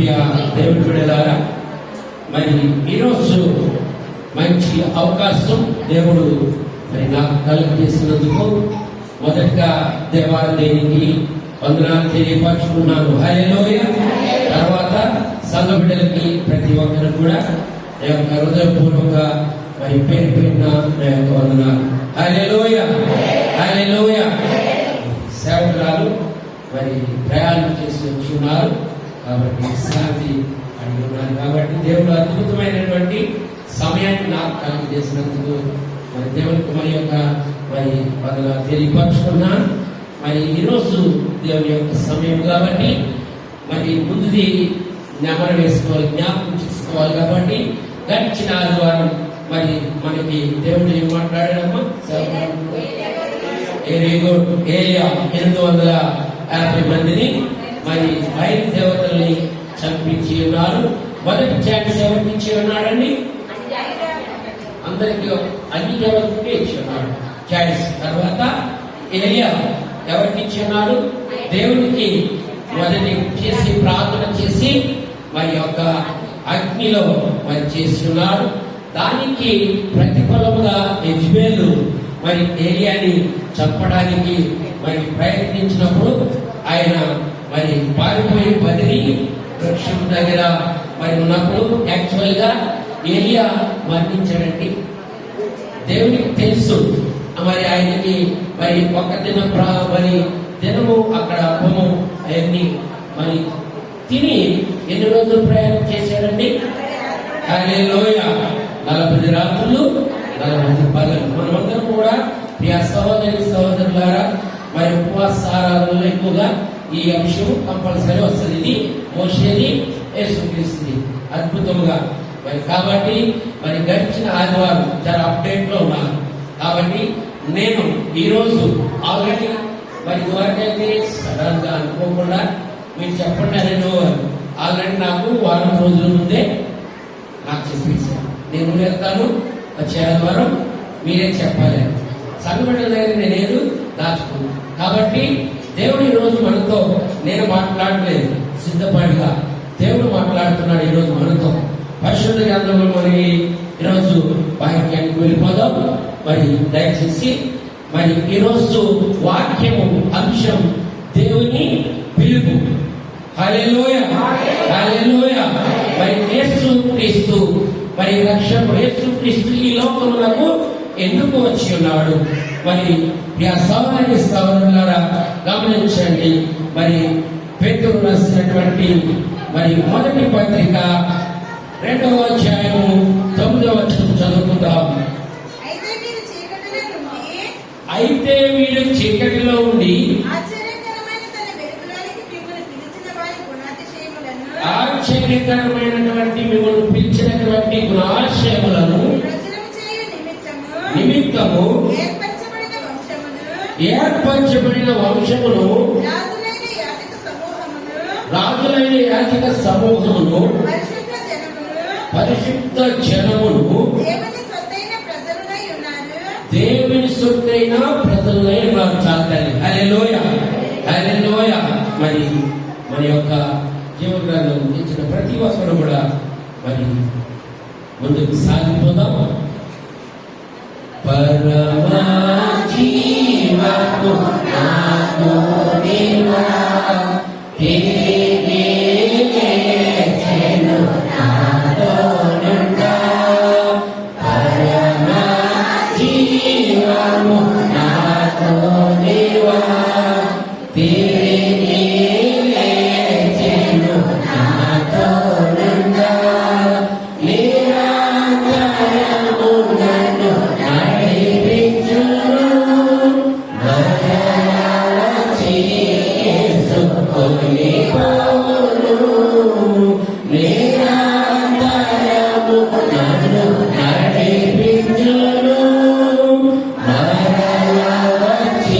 ప్రియ దేవుడి బిడ్డలారా, మరి ఈరోజు మంచి అవకాశం దేవుడు మరి నాకు కలుగజేసినందుకు మొదటగా దేవాలయానికి వందనాలు తెలియపరుచుకున్నాను. హల్లెలూయా. తర్వాత సంఘ బిడ్డలకి ప్రతి ఒక్కరు కూడా నా యొక్క హృదయపూర్వక మరి పేరు పెట్టిన నా యొక్క వందనాలు. హల్లెలూయా, హల్లెలూయా. సేవకురాలు మరి ప్రయాణం చేసి వచ్చి ఉన్నారు కాబట్టి విశ్రాంతి అడిగి ఉన్నారు కాబట్టి దేవుడు అద్భుతమైనటువంటి సమయాన్ని నాకు కలిగజేసినందుకు మరి దేవునికి మరి యొక్క మరి వందనాలు తెలియపరుచుకున్నాను. మరి ఈరోజు దేవుని యొక్క సమయం కాబట్టి మరి ముందుది నెమరు వేసుకోవాలి, జ్ఞాపకం చేసుకోవాలి కాబట్టి గడిచిన ఆదివారం మరి మనకి దేవుడు ఏం మాట్లాడాడమ్మా? 850 మందిని మరి 5 దేవతల్ని చంపించి ఉన్నారు. మొదటి ఛాన్స్ ఎవరికి ఇచ్చి ఉన్నాడండి? అందరికి అన్ని దేవతలకి ఇచ్చి ఉన్నాడు ఛాన్స్. తర్వాత ఏలియా ఎవరికి ఇచ్చి ఉన్నాడు? దేవునికి మొదటి చేసి ప్రార్థన చేసి మరి యొక్క అగ్నిలో మరి చేసి ఉన్నాడు. దానికి ప్రతిఫలముగా యెజబెలు మరి ఏలియాని చంపడానికి మరి ప్రయత్నించినప్పుడు ఆయన మరి పారిపోయి బదిరి వృక్షం దగ్గర మరి ఉన్నప్పుడు యాక్చువల్ గా ఏలియా మరణించాడండి. దేవునికి తెలుసు. మరి ఆయనకి మరి ఒక మరి దినము అక్కడ అప్పము అవన్నీ మరి తిని ఎన్ని రోజులు ప్రయాణం చేశాడండి? హల్లెలూయా. 40 రాత్రులు 40 పగలు. మనమందరం కూడా ప్రియ సహోదరులారా మరి ఉపవాస ఆరాధనలో ఎక్కువగా ఈ అంశం కంపల్సరీ వస్తుంది. ఇది మోషేది, యేసుక్రీస్తుది అద్భుతంగా మరి కాబట్టి మరి గడిచిన ఆదివారం చాలా అప్డేట్ లో ఉన్నాను కాబట్టి నేను ఈరోజు ఆల్రెడీ మరి ఇదివరకైతే సడన్ గా అనుకోకుండా మీరు చెప్పండి నేను ఆల్రెడీ నాకు వారం రోజుల ముందే నాకు చెప్పేశాను. నేను వెళ్తాను వచ్చే ఆదివారం మీరే చెప్పాలి. సంఘటన దగ్గర నేనేది దాచుకున్నాను కాబట్టి దేవుడు ఈరోజు మనతో, నేను మాట్లాడలేదు సిద్ధపాటుగా, దేవుడు మాట్లాడుతున్నాడు ఈరోజు మనతో. పరిశుద్ధ గ్రంథంలో మనకి ఈరోజు వాక్యానికి వెళ్ళిపోదాం. మరి దయచేసి మరి ఈరోజు వాక్యము అంశం దేవుని పిలుపు. హల్లెలూయా, హల్లెలూయా. మరి యేసుక్రీస్తు మరి రక్షకుడు యేసుక్రీస్తు ఈ లోకమునకు ఎందుకు వచ్చి ఉన్నాడు? మరి సహోదరులారా గమనించండి. మరి పేతురు రాసినటువంటి మరి మొదటి పత్రిక 2వ అధ్యాయము 9వ వచనం చదువుకుందాం. అయితే వీడు చీకటిలో ఉండి ఆశ్చర్యకరమైనటువంటి మిమ్మల్ని పిలిచినటువంటి గుణాశయములను నిమిత్తము ఏర్పరచబడిన వంశమును రాజులైన యాజక సమూహమును పరిశుద్ధ జనమును దేవుని సొత్తైన ప్రజలై ఉన్నారు. చాలండి. హల్లెలూయా, హల్లెలూయా. మరి మన యొక్క జీవగ్రంథం ఇచ్చిన ప్రతి ఒక్కరు కూడా మరి ముందుకు సాగిపోదాం. పరమా జీవము నాతో నీవా నడిపించును మరల వచ్చి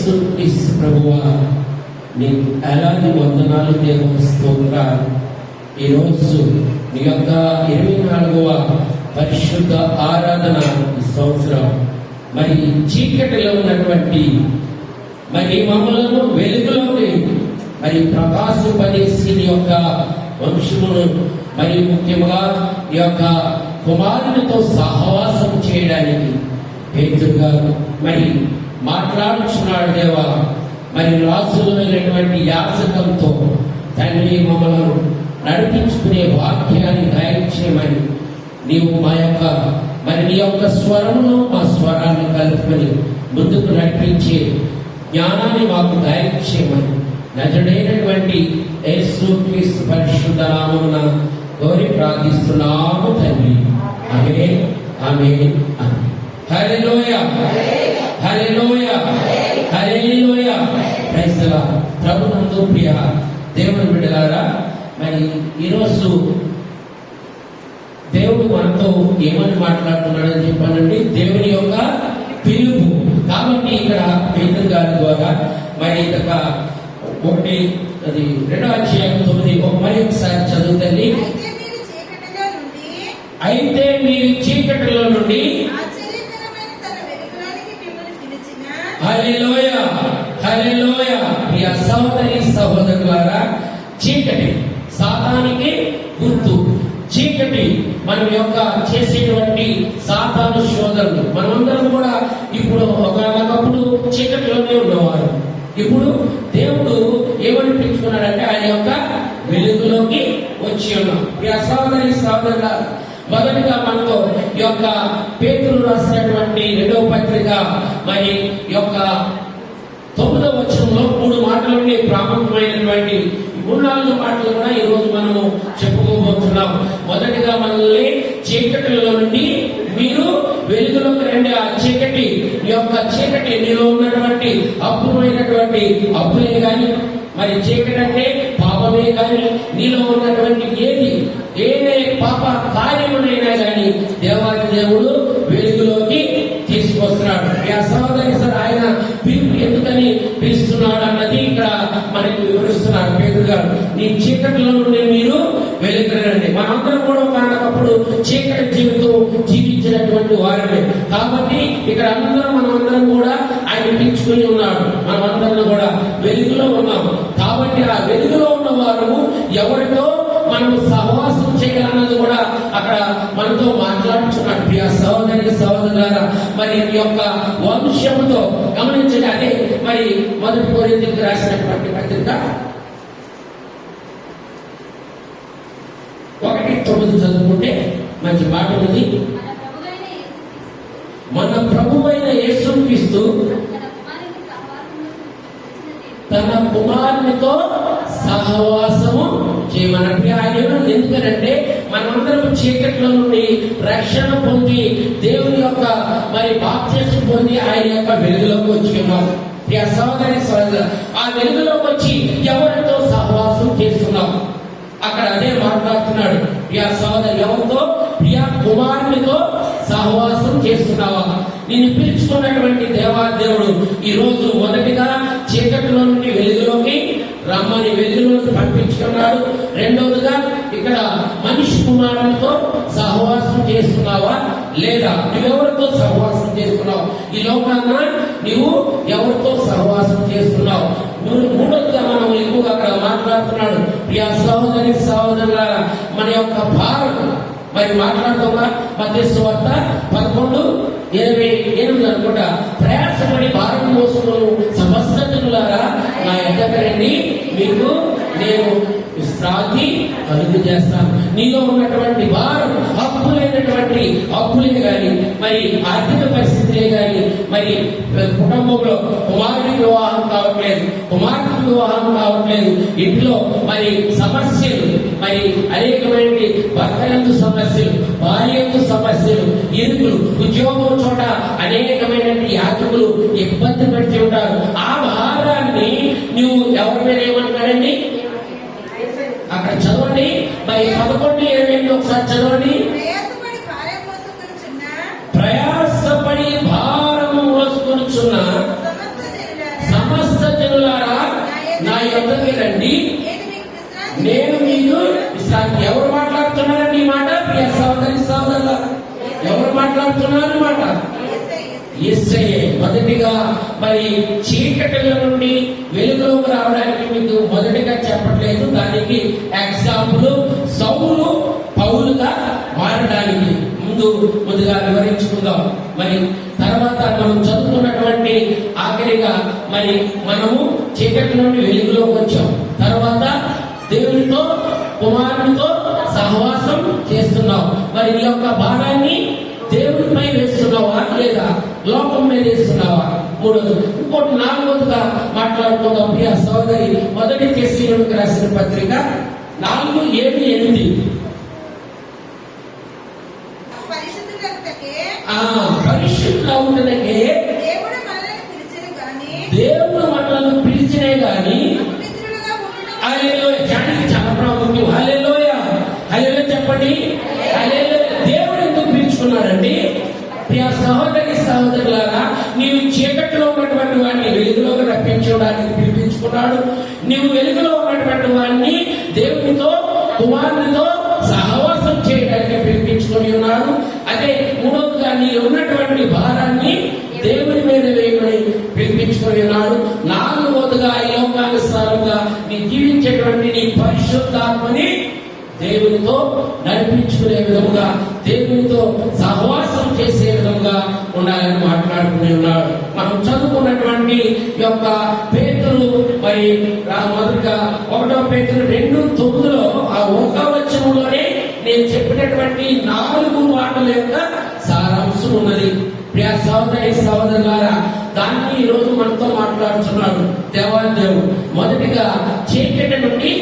యేసుక్రీస్తు ప్రభువా, నీకు ఎలాంటి వందనాలు దేవా, స్తోత్రాలు. ఈరోజు నీ యొక్క 24వ పరిశుద్ధ ఆరాధన ఈ సంవత్సరం మరి చీకటిలో ఉన్నటువంటి మరి మమ్మలను వెలుగులోని మరి ప్రకాశింపజేసి నీ యొక్క వంశమును మరి ముఖ్యంగా ఈ యొక్క కుమారునితో సహవాసం చేయడానికి పేతురు గారు మరి మాట్లాడుచున్నాడు దేవా. మరి రాసులైనటువంటి యాజకంతో తండ్రి మమ్మల్ని నడిపించుకునే వాక్యాన్ని దయచేయమని నీవు మా యొక్క మరి నీ యొక్క స్వరమును మా స్వరాన్ని కలుపుకొని ముందుకు నడిపించే జ్ఞానాన్ని మాకు దయచేయమని నజరుడైనటువంటి యేసుక్రీస్తు పరిశుద్ధ నామమున కోరి ప్రార్థిస్తున్నాము తండ్రి. Amen, amen, amen. Hallelujah, hallelujah, hallelujah. Praise the lord. ప్రభునందు ప్రియ దేవుని బిడ్డలారా, మరి ఈరోజు దేవుడు మనతో ఏమని మాట్లాడుతున్నాడని చెప్పానండి. దేవుని యొక్క పిలుపు. కాబట్టి ఇక్కడ పేతురు గారి ద్వారా మరి ఇక 2వ అధ్యాయం 9 మరి ఒకసారి చదువుతండి. అయితే మీరు చీకటిలో నుండి హల్లెలూయా, హల్లెలూయా. ప్రియ సహోదరి సహోదరులారా, చీకటి సాతానికి గుర్తు. చీకటి మనం యొక్క చేసేటువంటి సాతాను శోధనలు. మనమందరం కూడా ఇప్పుడు ఒకప్పుడు చీకటిలోనే ఉన్నవారు. ఇప్పుడు దేవుడు ఏమని పిలుచుకున్నాడంటే ఆయన యొక్క వెలుగులోకి వచ్చి ఉన్నాం. ప్రియ సహోదరి సహోదరుల, మొదటిగా మనతో ఈ యొక్క పేతురు రాసినటువంటి 2వ పత్రిక మరి యొక్క 9వ వచనంలో 3 మాటలుండి ప్రాముఖ్యమైనటువంటి 3-4 మాటలు కూడా ఈ రోజు మనము చెప్పుకోబోతున్నాం. మొదటిగా మనల్ని చీకటిలో నుండి మీరు వెలుగులోకి రండి. ఆ చీకటి యొక్క చీకటి నీలో ఉన్నటువంటి అపూర్వమైనటువంటి అప్పులే కానీ మరి చీకటి అంటే పాపమే కానీ నీలో ఉన్నటువంటి ఏ పాప కార్యమునైనా కానీ దేవాది దేవుడు వెలుగులోకి తీసుకొస్తున్నాడు. సహోదరి సార్ ఆయన పిలుపు ఎందుకని పిలుస్తున్నాడు అన్నది ఇక్కడ మనకి వివరిస్తున్నారు పేతురు గారు. నీ చీకటిలో నుండి మీరు వెలుగురండి. మనందరం కూడా ఒకనప్పుడు చీకటి జీవితం జీవించినటువంటి వారమే. కాబట్టి ఇక్కడ మనమందరం కూడా ఆయన పిలుచుకుని ఉన్నాడు. మనమందరం కూడా వెలుగులో ఉన్నాము. కాబట్టి ఆ వెలుగులో ఉన్న వారు ఎవరితో మనం సహవాసం చేయాలన్నది కూడా అక్కడ మనతో మాట్లాడుతున్నాడు. ప్రియ సహోదరి సహోదరులారా, మరి ఈ యొక్క వంశముతో గమనించండి. అదే మరి 1 కొరింథీయులకు రాసినటువంటి పత్రిక 1:9 చదువుకుంటే మంచి మాట ఉంది. మన ప్రభువైన యేసుక్రీస్తు తన కుమారునితో సహవాసము చేయమని ఆయన ఎందుకనంటే మనమందరం చీకట్లో నుండి రక్షణ పొంది దేవుని యొక్క మరి బాప్తిసం పొంది ఆయన యొక్క వెలుగులోకి వచ్చి ఉన్నాం. ప్రియ సహోదరి సహోదరు, ఆ వెలుగులోకి వచ్చి ఎవరితో సహవాసం చేస్తున్నాం అక్కడ అదే మాట్లాడుతున్నాడు. ప్రియ సహోదరి, ఎవరితో? ప్రియ కుమారునితో సహవాసం చేస్తున్నావా? నిన్ను పిలుచుకున్నటువంటి దేవాదేవుడు ఈ రోజు మొదటిగా చీకటిలో నుండి వెలుగులోకి రమ్మని వెలుగులోకి పంపించుకున్నాడు. రెండవదిగా ఇక్కడ మనిషి కుమారునితో సహవాసం చేస్తున్నావా లేదా? నువ్వెవరితో సహవాసం చేస్తున్నావు? ఈ లోకాన్న నువ్వు ఎవరితో సహవాసం చేస్తున్నావు? మూడోదిగా మనం ఎక్కువగా అక్కడ మాట్లాడుతున్నాడు. ప్రియ సహోదరి సహోదరులారా, మన యొక్క భారం మరి మాట్లాడుతున్నా మత్తయి సువార్త 11:28 అనుకుంటా. ప్రయాసపడి భారం మోసుకుని సమస్త జనులారా నా యొద్దకు రండి, మీకు నేను విశ్రాంతి కలుగు చేస్తాను. నీలో ఉన్నటువంటి భారం అప్పులే కానీ మరి ఆర్థిక పరిస్థితులే కానీ మరి కుటుంబంలో కుమారుడికి వివాహం కావట్లేదు, కుమార్తెకి వివాహం కావట్లేదు, ఇంట్లో మరి సమస్యలు, మరి అనేకమైన భర్తలందు సమస్యలు, భార్యందు సమస్యలు, ఇరుకులు, ఉద్యోగం చోట అనేకమైన యాత్రికులు ఇబ్బంది పెడుతూ ఉంటారు. ఆ భారాన్ని నువ్వు ఎవరి మీద ఏమంటారండి? అక్కడ చదవండి. మరి 11:28 ఒకసారి చదవండి. ప్రయాసపడి భారము మోసుకొనుచున్న యొద్దకి రండి, నేను మీకు విశ్రాంతి నేను మీకు విశ్రాంతి. ఎవరు మాట్లాడుతున్నారండి ఈ మాట? ప్రియ సహోదరి సహోదరుల, ఎవరు మాట్లాడుతున్నారు మాట? యేసయ్యే. మొదటిగా మరి చీకటిల నుండి వెలుగులోకి రావడానికి మీకు మొదటిగా చెప్పట్లేదు, దానికి ఎగ్జాంపుల్ సౌలు పౌలుగా మారడానికి ముందుగా వివరించుకుందాం. మరి తర్వాత మనం చదువుతున్నటువంటి ఆఖరిగా మరి మనము చీకటి నుండి వెలుగులోకి వచ్చాం. తర్వాత దేవునితో కుమారునితో సహవాసం చేస్తున్నాం. మరి ఈ యొక్క భారాన్ని దేవుడిపై వేస్తున్నావా లేదా లోకం మీద వేస్తున్నావా? మూడోది. ఇంకోటి నాలుగోదిగా మాట్లాడుకుందాం. ప్రియ సోదరి, మొదటి తెస్సలోనికీయులకు రాసిన పత్రిక 4:7-8. పరిశుద్ధులవుటకే దేవుడు మనల్ని పిలిచినే గాని హల్లెలూయా. జానికి చాలా ప్రాముఖ్యం. హల్లెలూయా, హల్లెలూయా చెప్పండి. హల్లెలూయా. దేవుడు ఎందుకు పిలుచుకున్నాడండి? ప్రియ సహోదరి సహోదరులారా, నీవు చీకటిలో ఉన్నటువంటి వాడిని వెలుగులోకి రప్పించడానికి పిలిపించుకున్నాడు. నీవు వెలుగులో ఉన్నటువంటి వాడిని దేవునితో కుమారునితో సహవాసం చేయడానికి పిలిపించుకొని ఉన్నాడు. అదే మూడవదిగా నీ ఉన్నటువంటి భారాన్ని దేవుని మీద వేయమని పిలిపించుకొని ఉన్నాడు. నాలుగవదిగా ఈ లోకానుసారంగా నీ జీవించేటువంటి నీ పరిశుద్ధాత్మని దేవునితో నడిపించుకునే విధముగా, దేవునితో సహవాసం చేసే విధముగా ఉండాలని మాట్లాడుకుని ఉన్నాడు. మనం చదువుకున్నటువంటి యొక్క పేతురు మరి మొదటిగా 1 పేతురు 2:9 ఆ 1వ వచనంలోనే నేను చెప్పినటువంటి 4 మాటల యొక్క సారాంశం ఉన్నది. ప్రియ సహోదరి సహోదరులారా, దాన్ని ఈ రోజు మనతో మాట్లాడుతున్నాడు దేవాదేవుడు. మొదటిగా చీకటి నుండి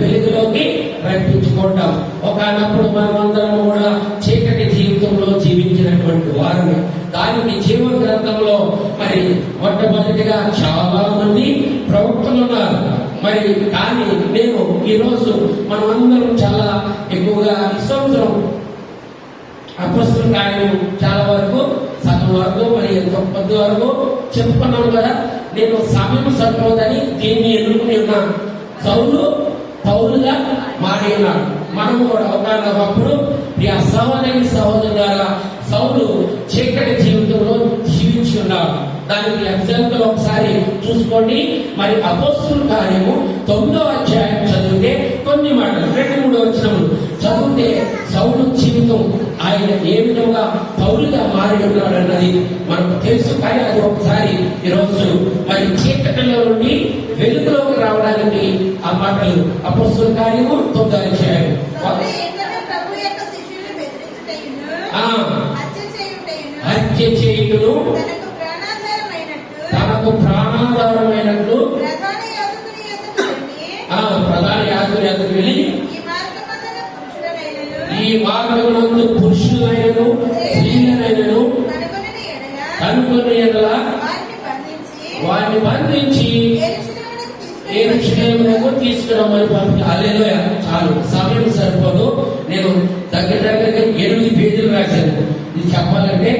వెలుగులోకి రప్పించుకుంటాం. ఒకనప్పుడు మనమందరం కూడా చీకటి జీవితంలో జీవించినటువంటి వారిని, దానికి జీవ గ్రంథంలో మరి మొట్టమొదటిగా చాలా మంది ప్రవక్తలు ఉన్నారు. మరి కానీ నేను ఈరోజు మనమందరం చాలా ఎక్కువగా ఈ సంవత్సరం అపొస్తలుల కార్యం చాలా వరకు సగం వరకు మరి కొద్ది వరకు చెప్పుకున్నాను కదా. నేను సమయం సరిపోదని దీన్ని ఎన్నుకుని ఉన్నాను. సౌలు పౌలుగా మారి ఉన్నాడు. మనం కూడా ఒకనప్పుడు ఈ సహోదరి సహోదరులారా, సౌలు చీకటి జీవితంలో జీవించి ఉన్నాడు. దానికి ఎగ్జాంపుల్ ఒకసారి చూసుకోండి. మరి అపొస్తలుల కార్యము 9వ అధ్యాయం చదివితే కొన్ని మాటలు 2-3 వచనములు చదివితే సౌలు జీవితం ఆయన ఏ విధంగా పౌలుగా మారి ఉన్నాడు అన్నది మనకు తెలుసు. కానీ అది ఒకసారి ఈరోజు మరి చీకటిలో నుండి వెలుగులోకి రావడానికి ఆ మాటలు అపొస్తలుల కార్యము 9వ అధ్యాయం. హత్య చేయుటను తనకు ప్రాణాధారమైనట్లు ప్రధాన యాజకుని ఎదురు వెళ్ళి ఈ మార్గమునందు పురుషులైనను స్త్రీలైనను కనుగొని ఎడల వారిని బంధించి యెరూషలేమునకు తీసుకురమ్మని పంపి. హల్లెలూయా. చాలు, సమయం సరిపోదు. నేను దగ్గరగా 8 పేజీలు రాశాను. ఇది చెప్పాలంటే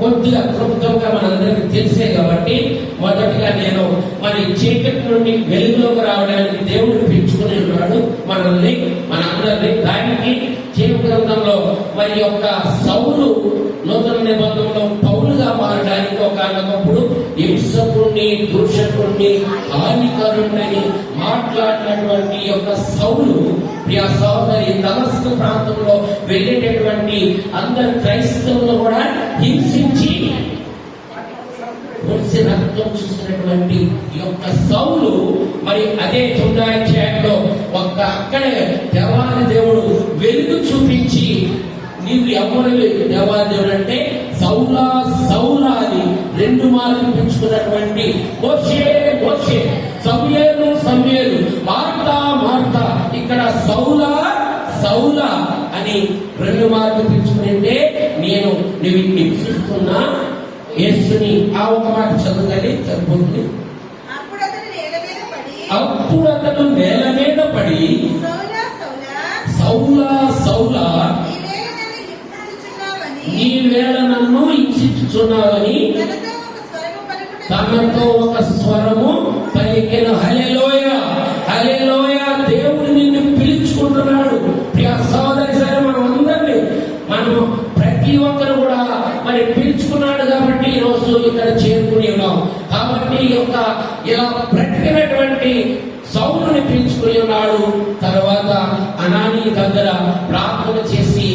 కొద్దిగా క్లుప్తంగా మనందరికీ తెలిసే కాబట్టి మొదటిగా నేను మరి చీకటి నుండి వెలుగులోకి రావడానికి దేవుడు పిలుచుకుని ఉన్నాడు మనల్ని, మన అందరినీ. దానికి జీవ గ్రంథంలో మరి యొక్క సౌలు నూతన నిబంధనలో పౌలుగా మారడానికి ఒకనప్పుడు హింసకుణ్ణి, దూషకుణ్ణి, హానికరుణ్ణి మాట్లాడినటువంటి యొక్క సౌలు ప్రియ సహోదరి దమస్కు ప్రాంతంలో వెళ్ళేటటువంటి అందరు క్రైస్తవులను కూడా హింసించి రక్తం చూసినటువంటి యొక్క సౌలు మరి అదే 9వ అధ్యాయంలో అక్కడే దేవాది దేవుడు వెలుగు చూపించి, నీవు ఎవరు దేవాది దేవుడు అంటే సౌలా సౌలా అని 2 మార్లు పెంచుకున్నటువంటి మోషే మోషే, సమూయేలు సమూయేలు, మార్తా మార్తా, ఇక్కడ సౌలా సౌలా అని 2 మార్లు పెంచుకుని నువ్వు హింసిస్తున్నా యేసుని. ఆ ఒక మాట చదువుతాయి సరిపోతుంది. అప్పుడు అతను నేల మీద పడి సౌలా సౌలా ఈ వేళ నన్ను హింసించుచున్నావని తనతో ఒక స్వరము పలికెను. హల్లెలూయా, హల్లెలూయా. దేవుడు నిన్ను పిలుచుకుంటున్నాడు. ప్రియ సహోదరి సరే, మనం ప్రతి ఒక్కరు కూడా మరి పిలుచుకున్నాడు కాబట్టి ఈ రోజు ఇక్కడ చేరుకుని ఉన్నాం. కాబట్టి ఇలా బ్రతికినటువంటి సౌలుని పిలుచుకుని ఉన్నాడు. తర్వాత అనానీ దగ్గర ప్రార్థన చేసి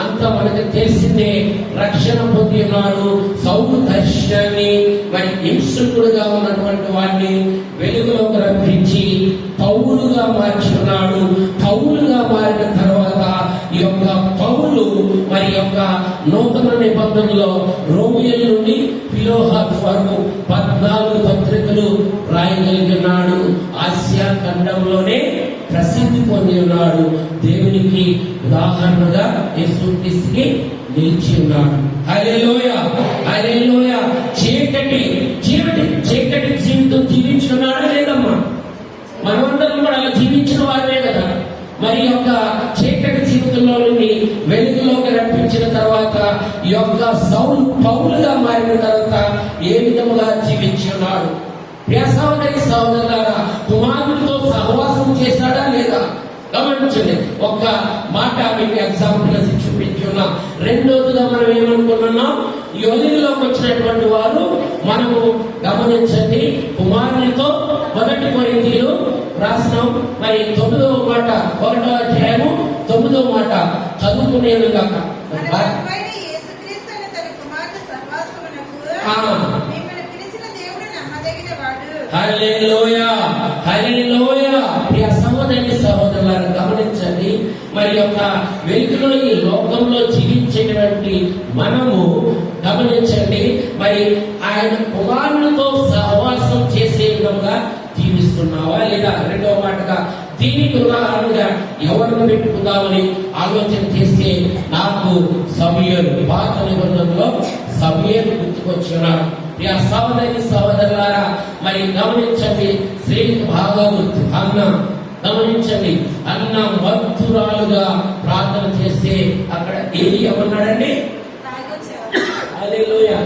అంత మనకు తెలిసిందే రక్షణ పొంది ఉన్నాడు. సౌలు దర్శనాన్ని మరి హింసకుడుగా ఉన్నటువంటి వాడిని వెలుగులోకి రప్పించి పౌలుగా మార్చి ఉన్నాడు. పౌలుగా మారిన తర్వాత ఈ యొక్క పౌలు మరి యొక్క నూతన నిబంధనలో రోమియోల నుండి ఫిలోహాస్ వరకు 14 పత్రికలు రాయగలిగినాడు. ఆసియా ఖండంలోనే ప్రసిద్ధి పొంది ఉన్నాడు. దేవునికి ఉదాహరణగా యేసుక్రీస్తుకి నిలిచి ఉన్నాడు. హల్లెలూయా, హల్లెలూయా. చీకటి జీవితం జీవించున్నాడా లేదమ్మా? మనమందరం కూడా అలా జీవించిన వారే కదా. మరి యొక్క చీకటి జీవితంలో నుండి వెలుగులోకి రప్పించిన తర్వాత ఈ యొక్క సౌలు పౌలుగా మారిన తర్వాత ఏ విధముగా జీవించి ఉన్నాడు? ప్రియ సహోదరి సహోదరులారా, కుమారుడితో సహవాసం చేశాడా లేదా గమనించండి. ఒక్క మాట మీకు ఎగ్జాంపుల్ చూపించున్నాం. రెండోదిగా మనం ఏమనుకున్నాం, ఈ వెలుగులోకి వచ్చినటువంటి వారు మనము గమనించండి. కుమారునితో 1 కొరింథీయులు రాసినాం. మరి 9వ మాట 1వ అధ్యాయము 9వ మాట చదువుకునేది కాక హల్లెలూయా, హల్లెలూయా. ప్రియ సహోదరి సహోదరులారా గమనించండి. మరి యొక్క వెలుగులో ఈ లోకంలో జీవించేటువంటి మనము గమనించండి. మరి ఆయన కుమారులతో సహవాసం చేసే విధంగా జీవిస్తున్నావా లేదా? రెండవ మాటగా దీనికి ఉదాహరణగా ఎవరిని పెట్టుకుందామని ఆలోచన చేస్తే నాకు సమూయేలు, పాత నిబంధనలో సమూయేలు గుర్తుకొచ్చున్నాడు. ప్రియ సహోదరి సహోదరులారా మరి గమనించండి. స్త్రీకి బాగా గుర్తు అన్న గమనించండి. అన్న మత్తురాలుగా ప్రార్థన చేస్తే అక్కడ ఏది ఏమన్నాడండి? హల్లెలూయా.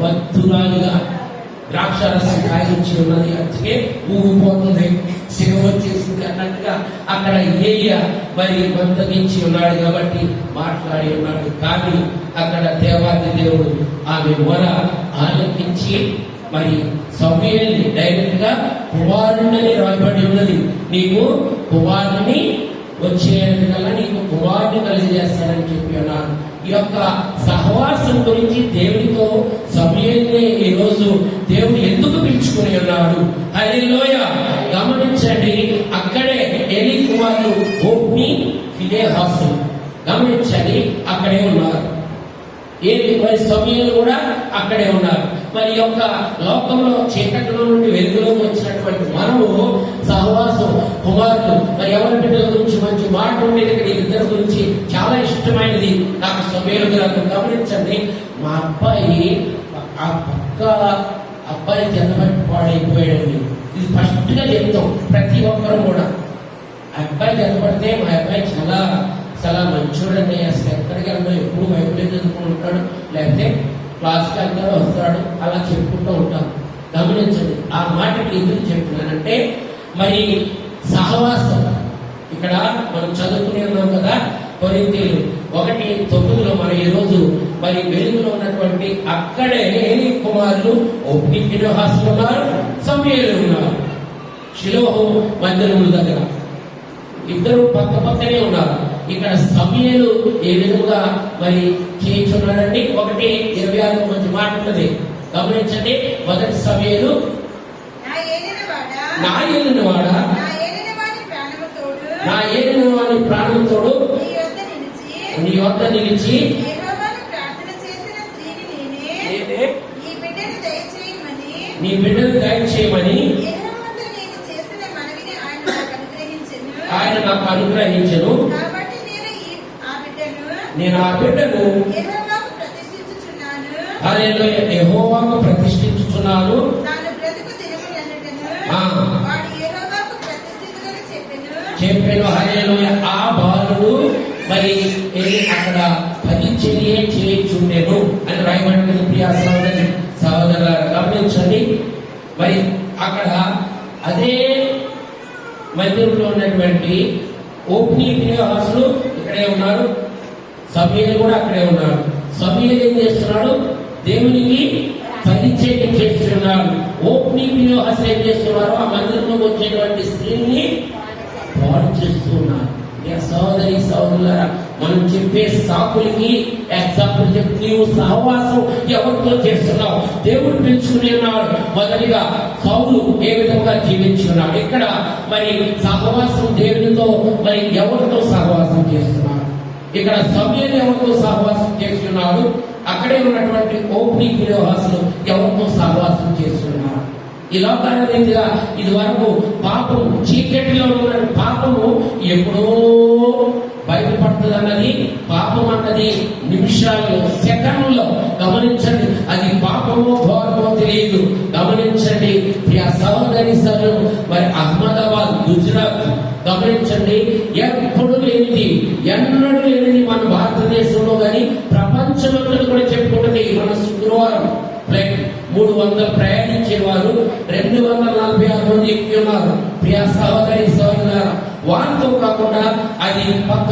మత్తురాలుగా ద్రాక్షారసం కాయించి ఉన్నది, అందుకే ఊగిపోతుంది, సేవ వచ్చేసింది అన్నట్టుగా అక్కడ ఏలియా మరి మందగించి ఉన్నాడు కాబట్టి మాట్లాడి ఉన్నాడు. కానీ అక్కడ దేవాది దేవుడు ఆమె మొర ఆలకించి మరి సమూయేలుని డైరెక్ట్ గా కుమారుణ్ణి రాయబడి ఉన్నది. నీకు కుమారుని వచ్చేయాలనికల్లా నీకు కుమారుని కలిగజేస్తానని చెప్పి అన్నాడు. ఈ యొక్క సహవాసం గురించి దేవుడితో సమూయేలుని ఈ రోజు దేవుడు ఎందుకు పిలుచుకుని ఉన్నాడు? హల్లెలూయా. గమనించండి, అక్కడే ఏలీ కుమారులు హోప్ని, ఫినెహాసు గమనించండి అక్కడే ఉన్నారు. మరి సమూయేలు కూడా అక్కడే ఉన్నారు. మరి యొక్క లోకంలో చీకటిలో నుండి వెలుగులోకి వచ్చినటువంటి మనము సహవాసం కుమారులు మరి ఎవరి బిడ్డల గురించి మంచి మాట ఉండేది. ఇక్కడ ఇద్దరి గురించి చాలా ఇష్టమైనది నాకు సమూయేలు గారు. గమనించండి, మా అబ్బాయి ఆ పక్క అబ్బాయి జన్మబట్టి పాడైపోయాడండి. ఇది ఫస్ట్ గా చెప్తాం ప్రతి ఒక్కరు కూడా. అబ్బాయి జన్మపడితే మా అబ్బాయి చాలా మంచోడండి, అసలు ఎక్కడికి వెళ్తాడు, ఎప్పుడు బైబిల్ చదువుకుంటూ ఉంటాడు, లేకపోతే క్లాస్కి వెళ్తాడు వస్తాడు, అలా చెప్పుకుంటూ ఉంటాం. గమనించండి, ఆ మాటకి ఎందుకు చెప్తున్నానంటే మరి సహవాసం ఇక్కడ మనం చదువుకునే ఉన్నాం కదా. కొరింథీయులు 1:9 మనం ఈరోజు మరి వెలుగులో ఉన్నటువంటి అక్కడే ఏలీ కుమారులు హోప్ని, ఫినెహాసు ఉన్నారు, సమూయేలు ఉన్నారు. షిలోహు మందిరముల దగ్గర ఇద్దరు పక్క పక్కనే ఉన్నారు. ఇక్కడ సమూయేలు ఏ విధంగా మరి చేయించున్నాడండి? 1:26 మంచి మాట ఉన్నది గమనించండి. 1 సమూయేలు, నా ఏలిన వాడా, నా ఏలిన వాడి ప్రాణంతోడు నీ వద్ద నిలిచి నీ బిడ్డను దయచేయమని ఆయన నాకు అనుగ్రహించను. నేను ఆ బిడ్డను యెహోవాకు ప్రతిష్ఠించుచున్నాను. చెప్పాను. హల్లెలూయా. ఆ బాలుడు మరి అక్కడ పరిచర్య చేయుచుండెను అని రాయబడిన ప్రియ సహోదరి సహోదరుల గమనించండి. మరి అక్కడ అదే మందిరంలో ఉన్నటువంటి ఓప్నీ ఫినెహాసులు ఇక్కడే ఉన్నారు, సమూయేలు కూడా అక్కడే ఉన్నారు. సమూయేలు ఏం చేస్తున్నాడు? దేవునికి పరిచయం చేస్తున్నాడు. ఓప్నీ ఫినెహాసులు ఏం చేస్తున్నారు? ఆ మందిరంలో వచ్చేటువంటి స్త్రీని పాడు చేస్తున్నారు. సహోదరి సహోదరులారా, మనం చెప్పే సాకులకి ఎగ్జాంపుల్ చెప్పి నీవు సహవాసం ఎవరితో చేస్తున్నావు? దేవుడు పిలుచుకుని ఉన్నాడు. మొదటిగా సౌలు ఏ విధంగా జీవించున్నాడు. ఇక్కడ మరి సహవాసం దేవునితో మరి ఎవరితో సహవాసం చేస్తున్నాడు? ఇక్కడ సమూయేలు ఎవరితో సహవాసం చేస్తున్నాడు? అక్కడే ఉన్నటువంటి ఓప్నీ ఫినెహాసులు ఎవరితో సహవాసం చేస్తున్నారు? ఈ లోకాల రీతిగా ఇది వరకు పాపం చీకటిలో ఉన్న పాపము ఎప్పుడో బయటపడుతుంది అన్నది, పాపం అన్నది నిమిషాల్లో సెకండ్లో గమనించండి. అది పాపమో ఘోరమో తెలియదు. గమనించండి ప్రియ సహోదరి సరు, మరి అహ్మదాబాద్ గుజరాత్ గమనించండి, ఎప్పుడు లేనిది ఎన్నడూ లేనిది మన భారతదేశంలో కానీ ప్రపంచంలో కూడా చెప్పుకుంటుంది. మన శుక్రవారం ఫ్లైట్ 300 ప్రయాణించేవారు 246 మంది ఎక్కి ఉన్నారు. ప్రియ సహోదరి సహోదరులారా, వారితో కాకుండా అది పక్క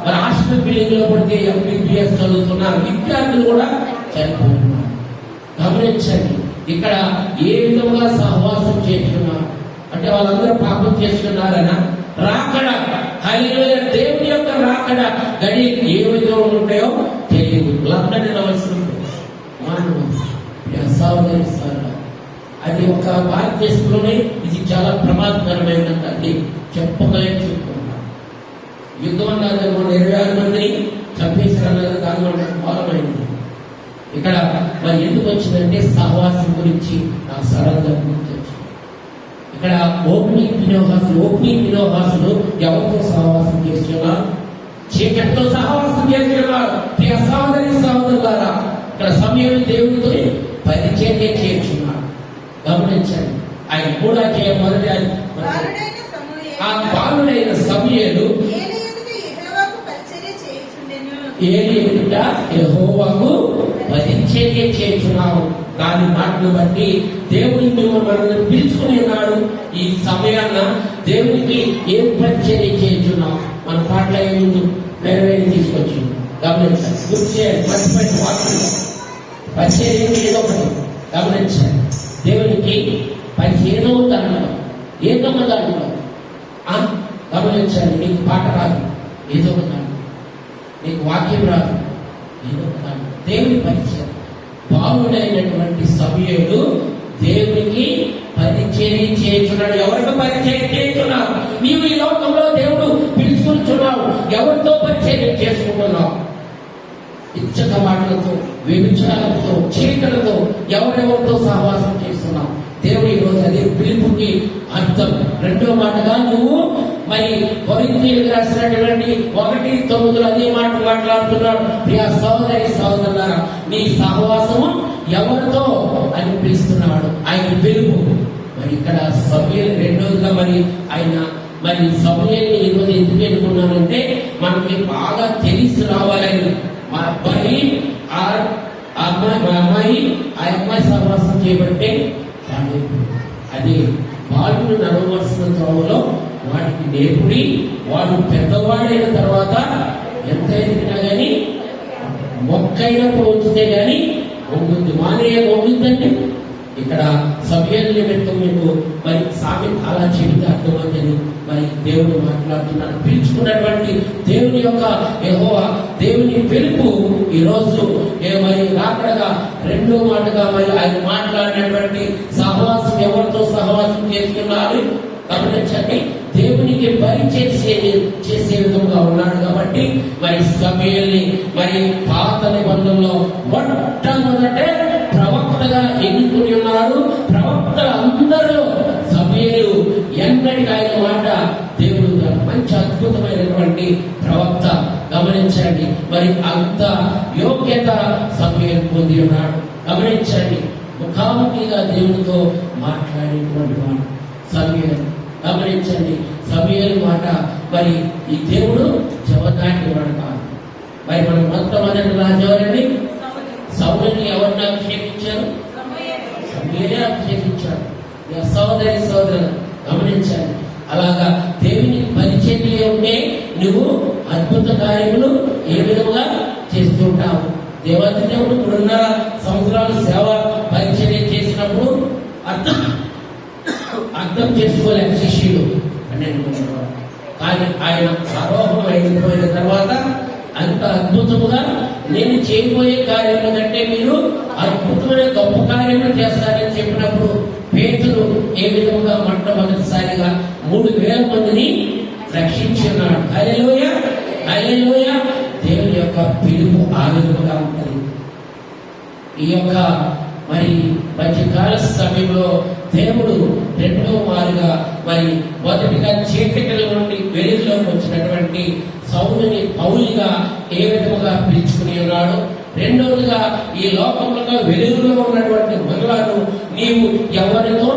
హాస్టల్ బిల్డింగ్ లో పడితే ఎంబీబీఎస్ చదువుతున్నారు విద్యార్థులు కూడా చనిపోతున్నారు. గమనించండి ఇక్కడ ఏ విధంగా సహవాసం చేస్తున్నారు అంటే వాళ్ళందరూ పాపం చేస్తున్నారనా? రాకడ హల్లెలూయా, దేవుని యొక్క రాకడ గడి ఏ విధంగా ఉంటాయో తెలియదు. లండన్ వెళ్ళవలసిన మానవ సహోదరి సహోదరులారా, అది ఒక భారతదేశంలోనే ఇది చాలా ప్రమాదకరమైనది చెప్పగలని చెప్పుకున్నాను. యుద్ధం అన్నారు 26 మందిని చంపేశారన్నారు. దానివల్ల మూలమైంది. ఇక్కడ మరి ఎందుకు వచ్చిందంటే సహవాసం గురించి నాకు సడన్గా గుర్తొచ్చింది. ఇక్కడ ఓప్నీ ఫినెహాసులు ఎవరితో సహవాసం చేస్తున్నారు? చీకటితో సహవాసం చేస్తున్నారు. ప్రియ సహోదరి సహోదరులారా, ఇక్కడ సమూయేలు దేవునితో పరిచయం చేస్తున్నారు. గమనించండి, ఆయన కూడా మొదటి ఆ బాలుడైన సమూయేలు ఏలి ఎదుట యెహోవాకు పరిచర్య చేస్తున్నావు. దాని మాటను బట్టి దేవుని మిమ్మల్ని పిలుచుకుని ఉన్నాడు. ఈ సమయాన్న దేవునికి ఏం పరిచర్య చేస్తున్నావు? మన పాటలు ఏముంది వేరే తీసుకొచ్చి గమనించాలి. గుర్తు చేయాలి, మర్చిపోయిన వాక్యం పరిచర్య ఏదో ఒకటి గమనించాలి. దేవునికి ఏదో ఒక దాంట్లో గమనించాలి. నీకు పాట రాదు, ఏదో ఒక దాంట్లో నీకు వాక్యం రాదు, ఏదో ఒక దాంట్లో దేవుని పరిచయం. బాలుడైనటువంటి సమూయేలు దేవునికి పరిచయం చేస్తున్నాడు. ఎవరితో పరిచయం చేస్తున్నావు? నీవు ఈ లోకంలో దేవుడు పిలుచుకుంటున్నావు. ఎవరితో పరిచయం చేసుకుంటున్నావు? ఇచ్చక మాటలతో, వ్యభిచారంతో, చీకలతో ఎవరెవరితో సహవాసం చేస్తున్నావు? దేవుడు ఈ రోజు అదే పిలుపుకి అర్థం. రెండో మాటగా నువ్వు మరి కొరింథీయులకు రాసినటువంటి 1:9 అదే మాట మాట్లాడుతున్నాడు. ప్రియ సహోదరి సహోదరులారా, నీ సహవాసము ఎవరితో అని పిలుస్తున్నాడు ఆయన పిలుపు. మరి ఇక్కడ సమూయేలు రెండోదిగా మరి ఆయన మరి సమూయేలుని ఈరోజు ఎందుకు ఎన్నుకున్నానంటే మనకి బాగా తెలిసి రావాలని. మా అబ్బాయి మా అమ్మాయి ఆ అమ్మాయి సహవాసం చేయబట్టే అది బాలుడు నడవలసిన త్రోవలో వాటికి నేర్పుడి. వాడు పెద్దవాడైన తర్వాత ఎంత ఎదిగినా గాని మొక్కైనప్పుడు ఉంచితే గాని వంగుద్ది, మానేయ వంగుద్దండి. ఇక్కడ సమూయేలు నిమిత్తం మీకు మరి సామెత అలా చెబితే అర్థమవుతుంది. మరి దేవుడు మాట్లాడుతున్నాడు. పిలుచుకున్నటువంటి దేవుని యొక్క యెహోవా దేవుని పిలుపు ఈరోజు మరి రాకడగా రెండో మాటగా మరి ఆయన మాట్లాడినటువంటి సహవాసం ఎవరితో సహవాసం చేస్తున్నారు? గమనించండి, దేవునికి పరిచయం చేసే విధంగా ఉన్నాడు. కాబట్టి మరి సమూయేలుని మరి పాత నిబంధనలో మొట్టమొదటే ప్రవక్తగా ఎన్నుకుని ఉన్నారు. ప్రవక్తల అందరిలో సమూయేలు ఎన్నటికి ఆయన మాట దేవుడు మంచి అద్భుతమైనటువంటి ప్రవక్త. గమనించండి, మరి అంత యోగ్యత సమూయేలు పొంది ఉన్నాడు. గమనించండి, ముఖాముఖిగా దేవునితో మాట్లాడేటువంటి మాట సమూయేలు. గమనించండి, సమూయేలు మాట మరి ఈ దేవుడు జవదాటి వాడు కాదు. మరి మనం మొట్టమొదటి రాజు ఎవరండి? సౌలుని ఎవరిని అభిషేకించారు? చేయించాడు. సహోదరి సహోదరులు గమనించాలి. అలాగా దేవుని పరిచర్య ఉంటే నువ్వు అద్భుత కార్యములు ఏ విధంగా చేస్తుంటావు. దేవాది దేవుడు 3.5 సంవత్సరాలు సేవ పరిచర్య చేసినప్పుడు అర్థం చేసుకోలేక శిష్యులు కానీ ఆయన ఆరోహణం అయిపోయిన తర్వాత అంత అద్భుతముగా నేను చేయబోయే కార్యముల కంటే మీరు అద్భుతమైన గొప్ప కార్యములు చేస్తారని చెప్పినప్పుడు పేతురు ఏ విధంగా మొట్టమొదటిసారిగా 3,000 మందిని రక్షించున్నాడు. హల్లెలూయా, హల్లెలూయా. దేవుని యొక్క పిలుపు ఆ విధంగా ఉంటుంది. ఈ యొక్క మరి మధ్యకాల సమయంలో దేవుడు 2వ మారుగా మరి మొదటిగా చీకటిల నుండి వెలుగులోకి వచ్చినటువంటి సౌలుని పౌలుగా ఏ విధముగా పిలుచుకుని ఉన్నాడు. రెండవదిగా ఈ లోకంలో వెలుగులో ఉన్నటువంటి మనలను నీవు ఎవరితో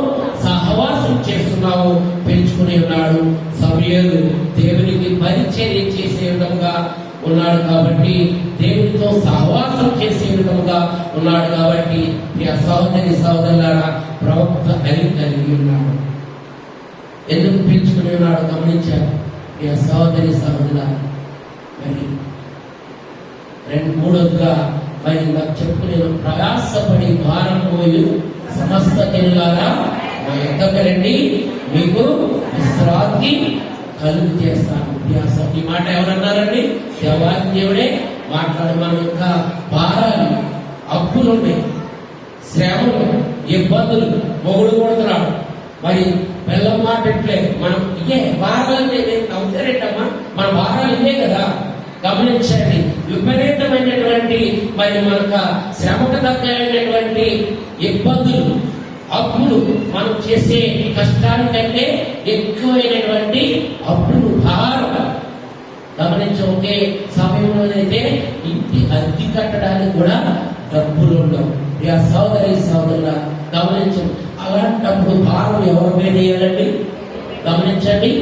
సహవాసం చేస్తున్నావు పిలుచుకుని ఉన్నాడు. సమూయేలు దేవునికి పరిచర్య చేసే విధంగా ఉన్నాడు కాబట్టి, దేవునితో సహవాసం చేసే విధంగా ఉన్నాడు కాబట్టి ఈ సహోదరి సహోదరులారా ప్రవక్త అని కలిగి ఉన్నాడు. ఎందుకు పిలుచుకుని ఉన్నాడు గమనించారు. ఈ సహోదరి సహోదరుల మరి 3వదిగా మరి నాకు చెప్పుకునే ప్రయాసపడి భారం పోయి సమస్త జనులారా నా యొద్దకు రండి, మీకు విశ్రాంతి కలుగు చేస్తాను. ఈ మాట ఎవరన్నారండి? దేవాది దేవుడే మాట్లాడు. మన యొక్క భారాలు, అప్పులు ఉన్నాయి, శ్రమలు, ఇబ్బందులు, మొగుడు కొడుతున్నాడు, మరి బెల్లం మాట ఇట్లే మనం ఇవే భారాలంటే అవుతారేటమ్మా, మన భారాలు ఇవే కదా. గమనించండి, విపరీతమైనటువంటి మరి మనకు శ్రమకు తగ్గైనటువంటి ఇబ్బందులు, అప్పులు, మనం చేసే కష్టానికంటే ఎక్కువైనటువంటి అప్పులు, భారం. గమనించి ఒకే సమయంలోనైతే ఇంటి అద్దె కట్టడానికి కూడా డబ్బులు ఉండవు. ఇక సోదరి సోదరుల గమనించండి, అలాంటప్పుడు భారం ఎవరి మీద వేయాలండి? గమనించండి,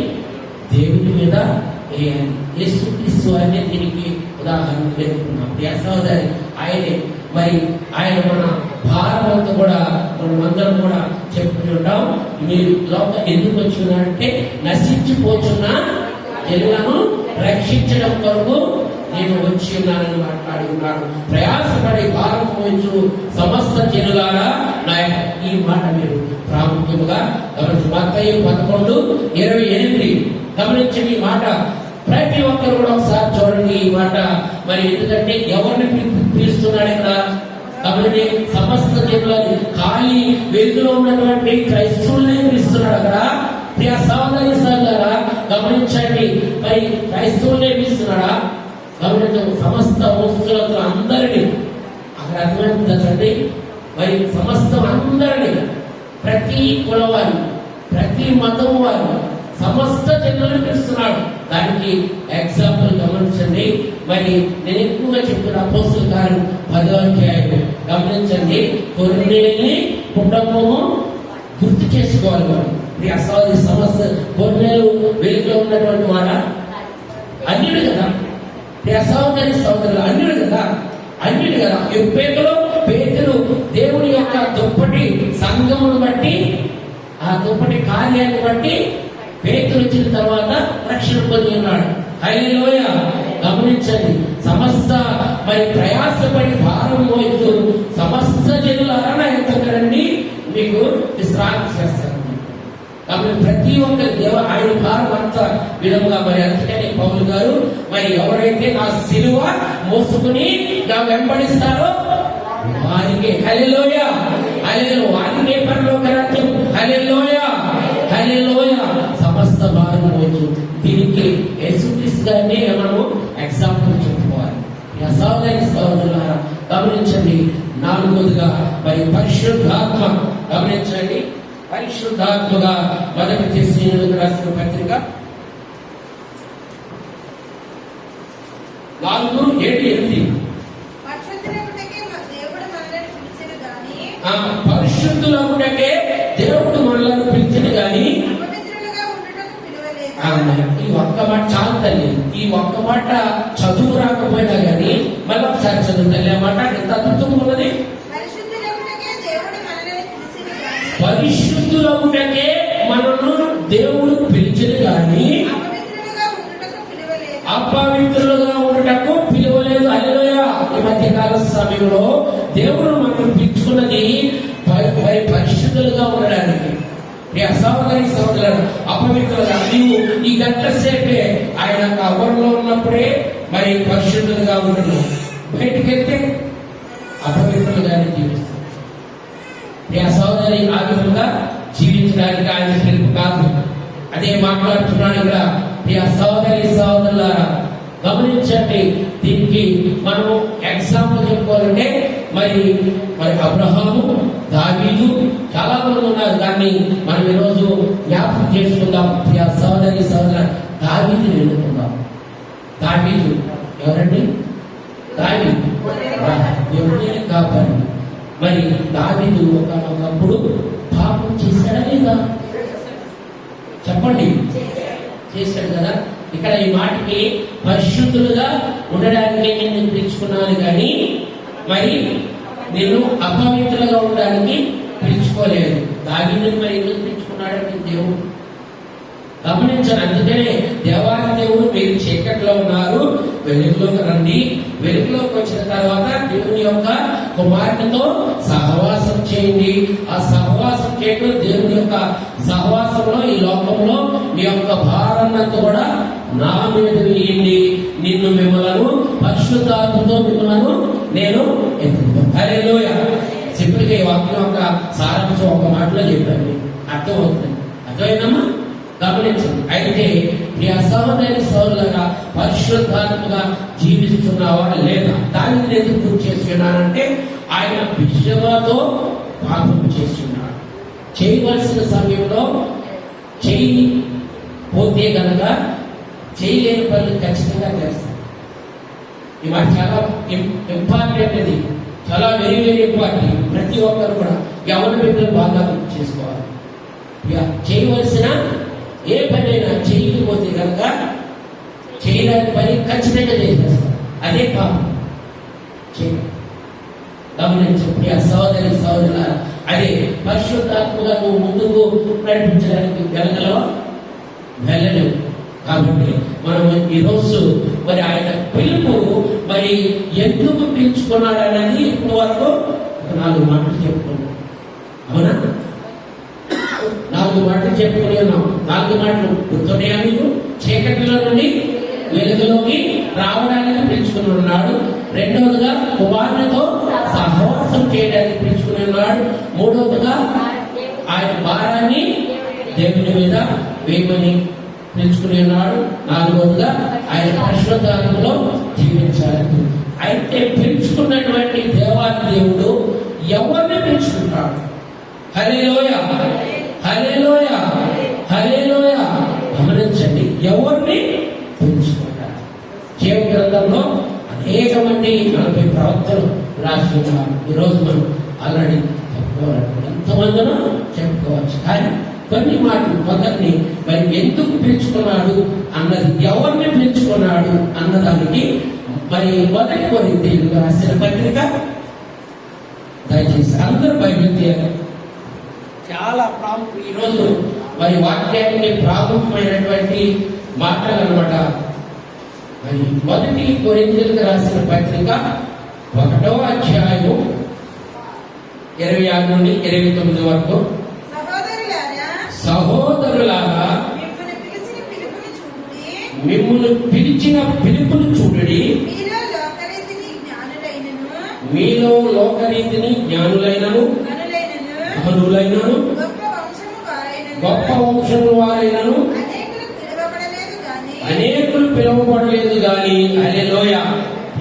దేవుని మీద వేయాలి. యేసుక్రీస్తు అనే దీనికి ఉదాహరణ పేర్కొన్నాం. ఇక సోదరి ఆయనే మరి ఆయన మన భారం అంతా కూడా మనం అందరం కూడా చెప్పుకుని ఉంటాం. మీరు లోకం ఎందుకు వచ్చినారంటే నశించిపోతున్నా జనులను రక్షించడం కొరకు నేను వచ్చి ఉన్నానని మాట్లాడి ఉన్నాడు. ప్రయాసపడి భారం పోయించు సమస్త జనులారా నా ఈ మాట మీరు ప్రాముఖ్యముగా గమనించు. మత్తయి 11:28 గమనించి ఈ మాట ప్రతి ఒక్కరు కూడా ఒకసారి చూడండి ఈ మాట. మరి ఎందుకంటే ఎవరిని పిలుస్తున్నాడు ఇక్కడ? కాబట్టి సమస్త జనులని ఖాళీ వెలుగులో ఉన్నటువంటి క్రైస్తవులనే పిలుస్తున్నాడు అక్కడ. ప్రియ సహోదరి సహోదరా గమనించండి, మరి క్రైస్తవులనే పిలుస్తున్నాడా? గమనించండి, సమస్త వంశులతో అందరినీ అక్కడ అర్థమైందండి. మరి సమస్తం అందరినీ, ప్రతి కులవారు, ప్రతి మతం వారు, సమస్త జనులను పిలుస్తున్నాడు. దానికి ఎగ్జాంపుల్ గమనించండి. మరి నేను ఎక్కువగా చెప్తున్న అపోస్తుల కార్యం 10వ అధ్యాయం గమనించండి. కొర్నేలి కుటుంబము గుర్తు చేసుకోవాలి. వారు అసలు సమస్య కొర్నేలు వెలుగులో ఉన్నటువంటి వాడ అన్యుడు కదా, సహోదరి సహోదరులు అన్యుడు కదా, అన్యుడు కదా. పేతురు దేవుని యొక్క దుప్పటి సంఘమును బట్టి, ఆ దుప్పటి కార్యాన్ని బట్టి పేతురు వచ్చిన తర్వాత రక్షణ పొంది ఉన్నాడు. హల్లెలూయా. గమనించండి, సమస్త మరి ప్రయాసపడి భారం మోస్తూ సమస్త జనులారా నా యొద్దకు రండి, మీకు విశ్రాంతి చేస్తాను. కాబట్టి ప్రతి ఒక్కరి ఆయన భారం అంత విధముగా మరి అందుకని పౌలు గారు మరి ఎవరైతే నా సిలువ మోసుకుని నా వెంబడిస్తారో వారికే హల్లెలూయా, హల్లెలూయా, వారికే పరలోక రాజ్యం. హల్లెలూయా, హల్లెలూయా. సమస్త భారం మోచు. దీనికి యేసుక్రీస్తు గారిని మనము ఎగ్జాంపుల్ చెప్పుకోవాలి. సహోదరి సహోదరులారా గమనించండి. 4వదిగా మరి పరిశుద్ధాత్మ గమనించండి. పరిశుద్ధాత్మగా మొదటి తెస్సలోనికీయులకు రాసిన పత్రిక 4:7-8 పరిశుద్ధులగుటకే దేవుడు మనలను పిలిచిన గాని ఈ ఒక్క మాట చాలు తల్లి. ఈ ఒక్క మాట చదువు రాకపోయినా గాని మళ్ళీ ఒకసారి చదువు తల్లి. ఆ మాట ఎంత అద్భుతంగా ఉన్నది. పరిశుద్ధులగుటకే మనను దేవుడు పిలిచను గాని అపవిత్రులుగా ఉండటకు పిలువలేదు. హల్లెలూయా. ఈ మధ్య కాల సమయంలో దేవుడు మనం పిలుచుకున్నది పరిశుద్ధులుగా ఉండడానికి. సహోదరి సహోదరులు, అపవిత్రులుగా నీవు ఈ గంట సేపే ఆయన కవర్లో ఉన్నప్పుడే మరి పరిశుద్ధులుగా ఉండను, బయటికి వెళ్తే అపవిత్రులుగానే జీవిస్తాం. సహోదరి ఆ విధంగా జీవించడానికి ఆయన పిలుపు కాదు. అదే మాట్లాడుతున్నాను ఇక్కడ. సహోదరి సహోదరులారా గమనించండి. దీనికి మనము ఎగ్జాంపుల్ చెప్పుకోవాలంటే మరి అబ్రహాము, దావీదు చాలా మంది ఉన్నారు. దాన్ని మనం ఈరోజు జ్ఞాపకం చేసుకుందాం. సహోదరి సహోదరు, దావీదు ఎన్నుకుందాం. దావీదు ఎవరండి? దావీదు దేవుడిని కాపాడు. మరి దావీదు ఒకప్పుడు పాపం చేశాడా లేదా? చెప్పండి. చేశాడు కదా. ఇక్కడ ఈ మాటకి పరిశుద్ధులుగా ఉండడానికి నేను పిలుచుకున్నాను కానీ మరి నేను అపవిత్రులుగా ఉండడానికి పిలుచుకోలేదు. దావీదుని మరి ఎందుకు పిలుచుకున్నాడంటే దేవుడు గమనించాలి. అందుకనే దేవాది దేవుడు మీరు చీకట్లో ఉన్నారు, వెలుగులోకి రండి, వెలుగులోకి వచ్చిన తర్వాత దేవుని యొక్క కుమారునితో సహవాసం చేయండి. ఆ సహవాసం చేయడం దేవుని యొక్క సహవాసంలో ఈ లోకంలో మీ యొక్క భారాన్నంతా కూడా నా మీద వేయండి, నిన్ను మిమ్మలను పరిశుద్ధాత్మతో మిమ్మలను నేను ఎత్తుకుంటాను. హల్లెలూయా. సింపుల్గా ఈ వాక్యం యొక్క సారాంశం ఒక మాటలో చెప్పాను, అర్థమవుతుంది. అర్థమైందమ్మా? గమనించండి. అయితే ఈ సహోదరి సోదరులుగా పరిశుద్ధాత్మగా జీవిస్తున్నావా లేదా? దానిని ఎందుకు గుర్తు చేస్తున్నానంటే ఆయన విషయతో పాపం చేస్తున్నాడు. చేయవలసిన సమయంలో చేయి పోతే కనుక చేయలేని పనులు ఖచ్చితంగా చేస్తాడు. ఈ మాట చాలా ఇంపార్టెంట్. అది చాలా వెరీ వెరీ ఇంపార్టెంట్. ప్రతి ఒక్కరు కూడా ఎవరి బిడ్డలు బాగా చేసుకోవాలి. చేయవలసిన ఏ పని అయినా చేయకపోతే కనుక చేయడానికి పని ఖచ్చితంగా చేసేస్తారు. అదే పాపం. గమనించండి సహోదరి సహోదరుల, అదే పరిశుద్ధాత్మగా నువ్వు ముందుకు నడిపించడానికి వెళ్ళగలవా? వెళ్ళలేవు. కాబట్టి మనం ఈరోజు మరి ఆయన పిలుపు మరి ఎందుకు పిలుచుకున్నాడు అనేది ఇప్పుడు వరకు 4 మాటలు చెప్పుకున్నాం. అవునా? 4 మాటలు చెప్పుకుని ఉన్నాం. 4 మాటలు గుర్తున్నాయా మీకు? చీకటిలో నుండి వెలుగులోకి రావడానికి పిలుచుకుని ఉన్నాడు. రెండవదిగా కుమారునితో సహవాసం చేయడానికి పిలుచుకుని ఉన్నాడు. మూడవదిగా ఆయన భారాన్ని దేవుని మీద వేయమని పిలుచుకుని ఉన్నాడు. నాలుగవదిగా ఆయన పరిశుద్ధాత్మలో జీవించాలి. అయితే పిలుచుకున్నటువంటి దేవాది దేవుడు ఎవరిని పిలుచుకుంటాడు? హల్లెలూయా, హల్లెలూయా, హల్లెలూయా. గమనించండి, ఎవరిని పిలుచుకుంటారు? జీవ గ్రంథంలో అనేక మంది 40 ప్రవక్తలు రాసి ఉన్నారు. ఈరోజు మనం ఆల్రెడీ చెప్పుకోవాలంటే ఎంతమందినో చెప్పుకోవచ్చు. కానీ కొన్ని మాటలు మొదటిని మరి ఎందుకు పిలుచుకున్నాడు అన్నది, ఎవరిని పిలుచుకున్నాడు అన్నదానికి మరి 1 కొరింథీయులకు రాసిన పత్రిక, దయచేసి అందరూ బైబిల్ తీయాలి. చాలా ఈరోజు మరి వాక్యానికి ప్రాముఖ్యమైనటువంటి మాటలు అన్నమాట. మరి 1 కొరింథీయులకు రాసిన పత్రిక 1వ అధ్యాయము 26 నుండి 29 వరకు. సహోదరులారా, మిమ్మల్ని పిలిచిన పిలుపును చూడండి. మీలో లోకరీతిని జ్ఞానులైనను ఘనులైనను గొప్ప వంశము వారైనను అనేకులు పిలువబడలేదు గాని. హల్లెలూయా.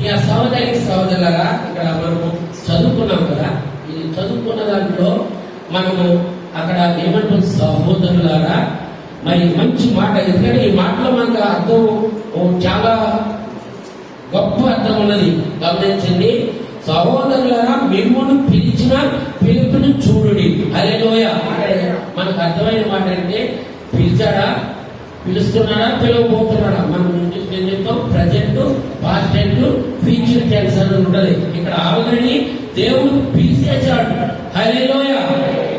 ఈ సహోదరి సహోదరులారా, ఇక్కడ మనము చదువుకున్నాం కదా. ఇది చదువుకున్న దాంట్లో మనము అక్కడ ఏమంటుంది? సహోదరులారా. మరి మంచి మాట. ఎందుకంటే ఈ మాటలో మనకు అర్థం చాలా గొప్ప అర్థం ఉన్నది. గమనించండి. సహోదరులారా, మిమ్మల్ని పిలిచిన పిలుపుని చూడుడి. హల్లెలూయా. మనకు అర్థమైన మాట అంటే పిలిచాడా, పిలుస్తున్నాడా, పిలవబోతున్నాడా? మనం ఏం చెప్తాం? Present, past tense, future tense అని ఉంటది. ఇక్కడ ఆల్రెడీ దేవుడు పిలిచేశాడు. హల్లెలూయా.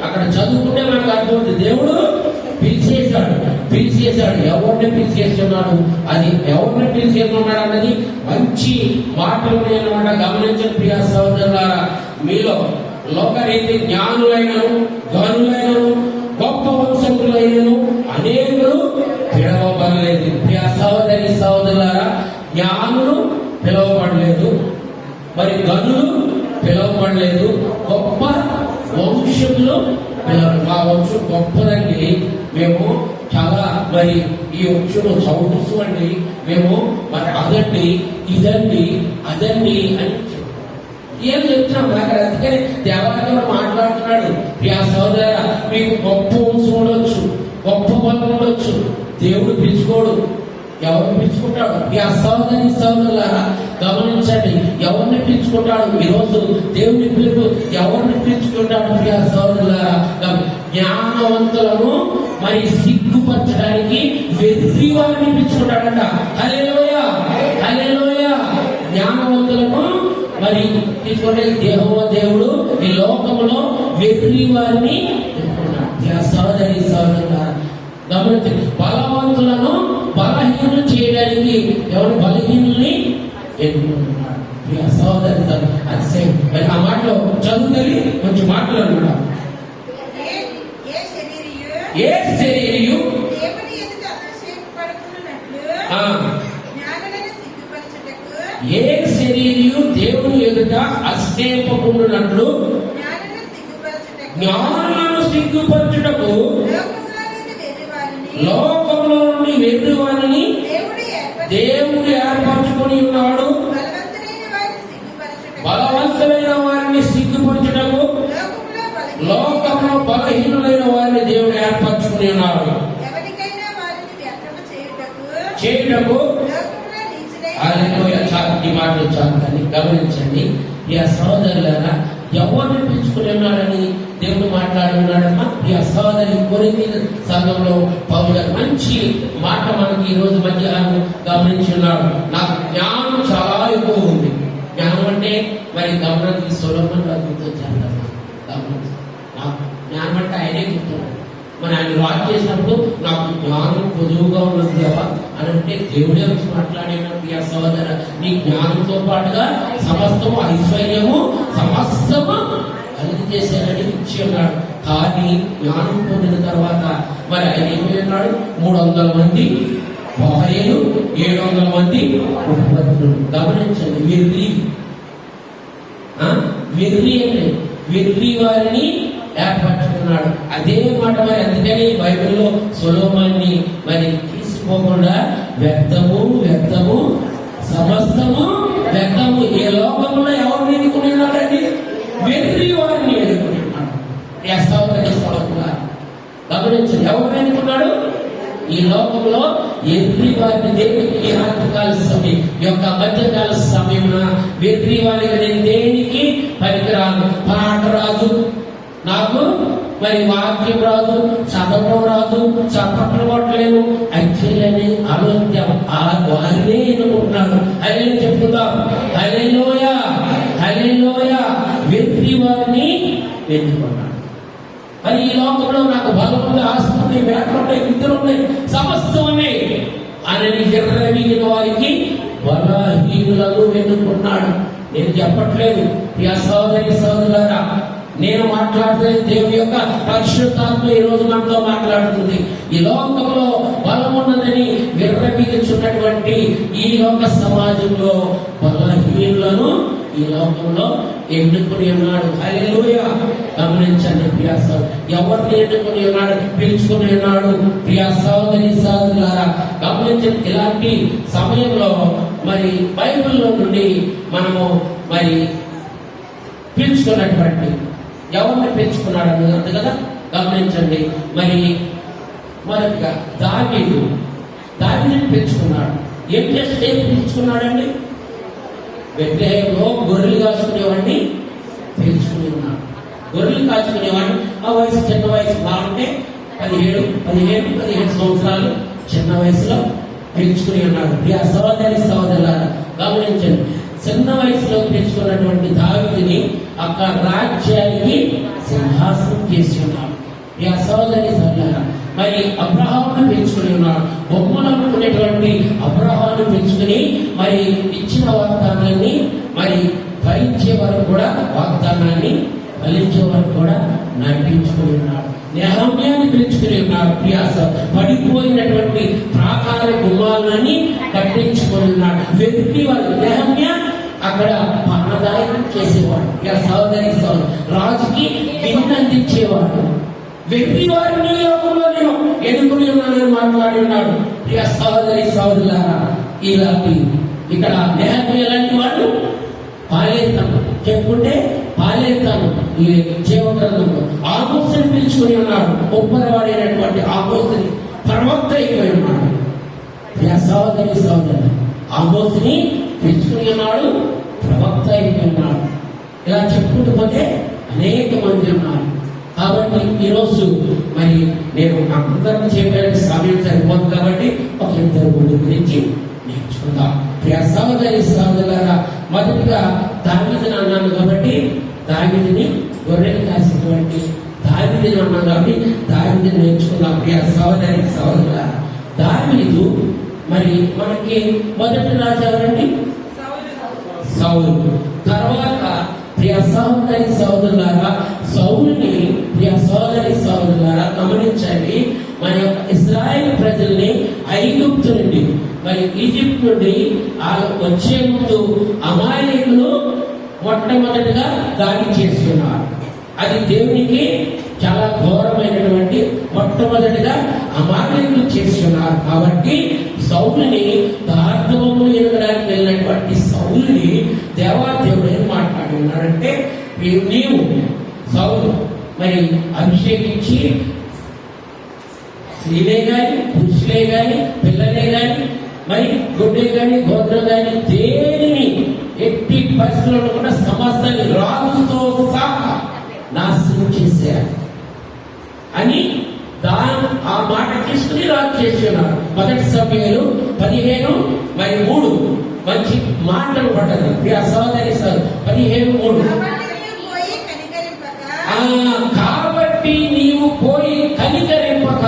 అక్కడ చదువుకుంటే మనకు అర్థమవుతుంది. దేవుడు పిలిచేశాడు. ఎవరిని పిలిచేస్తున్నాడు, అది ఎవరిని పిలిచేస్తున్నాడు అన్నది మంచి మాటలు అన్నమాట. గమనించిన ప్రియ సహోదరులారా, మీలో లోకరీతి జ్ఞానులైనను గనులైనను గొప్ప వంశకులైనను అనేకులు పిలవబడలేదు. ప్రియ సహోదరి సహోదరులారా, జ్ఞానులు పిలవబడలేదు, మరి గనులు పిలవబడలేదు, గొప్ప వంశకులు మా వంశం గొప్పదండి. మేము చాలా మరి ఈ వంశంలో చౌకసు అండి, మేము మరి అదండి ఇదండి అని ఏం చెప్తున్నాం అక్కడ. అందుకని దేవాలయంలో మాట్లాడుతున్నాడు, ప్రియా సోదర మీకు గొప్ప వంశం ఉండొచ్చు, గొప్ప బలం ఉండొచ్చు, దేవుడు పిలుచుకోడు. ఎవరిని పిలుచుకుంటాడు? ఈ సోదరి సోదరులారా గమనించండి, ఎవరిని పిలుచుకుంటాడు? ఈరోజు దేవుని పిలుపు ఎవరిని పిలుచుకుంటాడు? ప్రియ సోదరులారా, జ్ఞానవంతులను మరి సిగ్గుపరచడానికి వెర్రి వారిని పిలుచుకుంటాడట. హల్లెలూయా, హల్లెలూయా. జ్ఞానవంతులను మరి తీసుకుంటే దేవుడు ఈ లోకంలో వెర్రి వారిని సోదరి సోదరులారా గమనించండి. బలవంతులను బలహీనులు చేయడానికి ఎవరు బలహీనుల్ని ఎన్నుకుంటున్నాడు. సోదరి అతిశయం. మరి ఆ మాటలో చదువుతలి కొంచెం మాటలు అన్నాడు. ఏ శరీరియు ఏ శరీరియు దేవుని ఎదుట అతిశయపడునట్లు జ్ఞానులను సిగ్గుపరచుటకు లోకంలో నుండి వెర్రి వారిని దేవుడు ఏర్పరచుకొని ఉన్నాడు. బలవంతులైన వారిని సిగ్గుపరచుటకు లోకంలో బలహీనులైన వారిని దేవుడు ఏర్పరచుకుని ఉన్నాడు. చేయుటకు ఈ మాటలు చాలు కానీ గమనించండి. ఈ సహోదరులారా, ఎవరిని పిలుచుకుని ఉన్నాడని దేవుడు మాట్లాడి ఉన్నాడమ్మా. ఈ సహోదరి కొరింథీ సంఘంలో పౌలు మంచి మాట మనకి ఈ రోజు మధ్యాహ్నం గమనించి ఉన్నాడు. నాకు జ్ఞానం చాలా ఎక్కువ ఉంది. జ్ఞానం అంటే మరి గమనించి సొలొమోను గుర్తొచ్చారు. గమనించి నాకు జ్ఞానం అంటే ఆయనే గుర్తున్నాడు. మరి ఆయన వాక్ చేసినప్పుడు నాకు జ్ఞానం పొదువుగా ఉన్నది దేవా అని అంటే దేవుడే వచ్చి మాట్లాడినప్పుడు ఆ సహోదర నీ జ్ఞానంతో పాటుగా సమస్తము ఐశ్వర్యము సమస్తము కలిగి చేశారని ఇచ్చి ఉన్నాడు. కానీ జ్ఞానం పొందిన తర్వాత మరి ఆయన ఏమి అన్నాడు? 300 మంది భార్యలు, 700 మంది ఉపపత్నులు. గమనించండి, వెర్రి అంటే వెర్రి వారిని ఏర్పరచుకున్నాడు. అదే మాట మరి అందుకని బైబిల్లో సొలొమోనుని మరి తీసుకోకుండా వ్యర్థము సమస్తము వ్యర్థము. ఏ లోకంలో ఎవరిని ఎన్నుకున్నాడండి? వెర్రి వారిని ఎన్నుకున్నాడు. గమనించండి, ఎవరిని ఎన్నుకున్నాడు? ఈ లోకంలో వెర్రి వారిని. దేవుడికి ఈ రాత్రికాల సమయం యొక్క మధ్యకాల సమయమున వెర్రి వారికి నేను దేనికి పనికిరాను. పాట రాదు నాకు, మరి వాక్యం రాదు, చదవడం రాదు, చప్పట్లు కొట్టలేను, అచ్చలేని ఆరోగ్యం వారినే ఎన్నుకుంటున్నాడు. అదే చెప్పుకుందాం, హల్లెలూయా, హల్లెలూయా. వెర్రి వారిని ఎన్నుకున్నాడు. మరి ఈ లోకంలో నాకు బలం ఉంది, ఆస్తి ఉంది, వేటలు ఉన్నాయి, విద్యలు ఉన్నాయి, సమస్తం ఉన్నాయి అని ఎర్రవీగిన వారికి బలహీనులను ఎన్నుకున్నాడు. నేను చెప్పట్లేదు ఈ సోదరి సోదరులారా, నేను మాట్లాడుతున్న దేవుని యొక్క పరిశుద్ధాత్మ ఈ రోజు మనతో మాట్లాడుతుంది. ఈ లోకంలో బలం ఉన్నదని విర్రబీగుచున్నటువంటి ఈ లోక సమాజంలో బలహీనులను ఈ లోకంలో ఎన్నుకుని ఉన్నాడు. హల్లెలూయా. గమనించండి ప్రియాస, ఎవరిని ఎన్నుకుని ఉన్నాడు? పిలుచుకుని ఉన్నాడు. ప్రియా సోదరి సోదరులారా గమనించండి. ఇలాంటి సమయంలో మరి బైబిల్లో నుండి మనము మరి పిలుచుకున్నటువంటి ఎవరిని పెంచుకున్నాడు అన్నది కదా గమనించండి. మరి మొదటిగా దావీదుని పెంచుకున్నాడు. ఏం చేస్తే పెంచుకున్నాడండి? బెత్లెహేములో గొర్రెలు కాచుకునేవాడిని పెంచుకుని ఉన్నాడు. గొర్రెలు కాచుకునేవాడిని ఆ వయసు చిన్న వయసు బాగుంటే 17 సంవత్సరాలు చిన్న వయసులో పెంచుకుని ఉన్నాడు. ప్రియ సహోదరి సహోదరులారా గమనించండి, చిన్న వయసులో పెంచుకున్నటువంటి దావీదుని అక్కడ రాజ్యానికి సింహాసనం చేసి ఉన్నాడు. ఈ సహోదరి సహోదరులారా, మరి అబ్రహామును పెంచుకుని ఉన్నాడు. బొమ్మలు అమ్ముకునేటువంటి అబ్రహామును పెంచుకుని మరి ఇచ్చిన వాగ్దానాన్ని మరి ఫలించే వరకు కూడా వాగ్దానాన్ని ఫలించే వరకు కూడా నడిపించుకుని ఉన్నాడు. నెహమ్యాన్ని పెంచుకుని ఉన్నాడు. పడిపోయినటువంటి ప్రాకార గుమ్మాలని కట్టించుకుని ఉన్నాడు. వ్యక్తి వాళ్ళు నెహమ్యా అక్కడ పానదాయకం చేసేవాడు. ఇక సహోదరి రాజుకి విన్నందించేవాడు. వ్యక్తి వారిని లోకంలో నేను ఎదుర్కొని ఉన్నానని మాట్లాడి ఉన్నాడు. ఇక సహోదరి సహోదరులారా, ఇలాంటి ఇక్కడ నెహమ్యా లాంటి వాళ్ళు పాలేస్తాను చెప్పుకుంటే పాలేస్తాను ఈ జీవగ్రంథంలో ఆమోసుని పిలుచుకుని ఉన్నాడు. ఒప్పరవాడైనటువంటి ఆమోసుని ప్రవక్త అయిపోయి ఉన్నాడు. సహోదరి సహోదరు ఆమోసుని పిలుచుకుని ఉన్నాడు, ప్రవక్త అయిపోయి ఉన్నాడు. ఇలా చెప్పుకుంటూ పోతే అనేక మంది ఉన్నారు. కాబట్టి ఈరోజు మరి నేను అందరం చెప్పడానికి సమయం సరిపోదు కాబట్టి ఒక ఇద్దరు గుడి గురించి నేర్చుకుందాం. ప్రియ సహోదరి సహోదరులారా, మొదటిగా దావీదుని అన్నాను కాబట్టి దావీదుని గొర్రెలు కాసినటువంటి దావీదుని అన్నాను కాబట్టి దావీదుని నేర్చుకుందాం. ప్రియ సహోదరి సహోదరులారా, దావీదు మరి మనకి మొదటి రాజు ఎవరండి? సౌలు. తర్వాత ప్రియ సహోదరి సహోదరులారా, సౌలుని ప్రియ సహోదరి సహోదరులారా గమనించండి. మన యొక్క ఇశ్రాయేలు ప్రజల్ని ఐగుప్తు నుండి మరి ఈజిప్ట్ నుండి వచ్చే ముందు అమాలేకులు మొట్టమొదటిగా దాడి చేస్తున్నారు. అది దేవునికి చాలా ఘోరమైనటువంటి మొట్టమొదటిగా అమాలేకులు చేస్తున్నారు. కాబట్టి సౌలుని దార్ధవములు ఎదగడానికి వెళ్ళినటువంటి సౌలుని దేవాదేవుడు ఏం మాట్లాడి ఉన్నాడంటే, నీవు సౌలు మరి అభిషేకించి స్త్రీలే గాని పురుషులే గాని పిల్లలే గాని మరి గుడ్డే గాని గోత్రం గాని దేనిని ఎట్టి పరిస్థితుల్లో కూడా సమస్తాన్ని రాజుతో సహా నాశనం చేశారు అని ఆ మాట తీసుకుని రాజు చేస్తున్నారు. మొదటి సమయాలు 15:3 మంచి మాటలు పడ్డది. సహోదరి 15:3 కాబట్టి నీవు పోయి కనికరింపక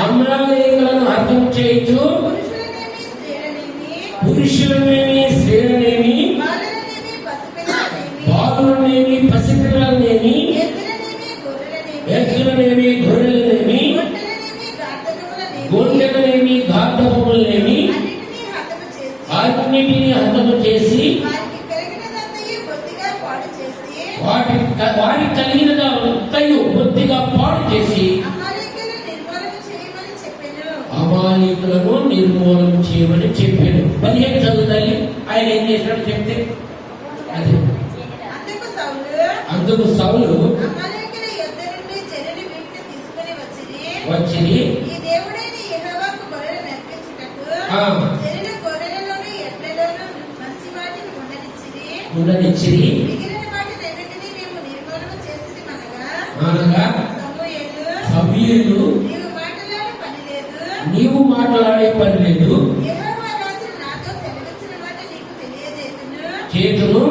అమలేకులను హతం చేయొచ్చు, పురుషులనేమి స్త్రీలనేమి బాలులనేమి పసిపిల్లలనేమి ఎద్దులనేమి గొర్రెలనేమి గొండెలనేమి గార్ధములనేమి అన్నిటినీ హతము చేసి వారికి కలిగినదంతయు బొత్తిగా పాడు చేసి అమాలీకులను నిర్మూలన చేయమని చెప్పాడు. 15 చదువుతాయి. ఆయన ఏం చేశాడు చెప్తే అది అందుకు సౌలు వచ్చి ఉండనిచ్చిరి అనగా సమూయేలు నీవు మాట్లాడే పని లేదు, చేతులు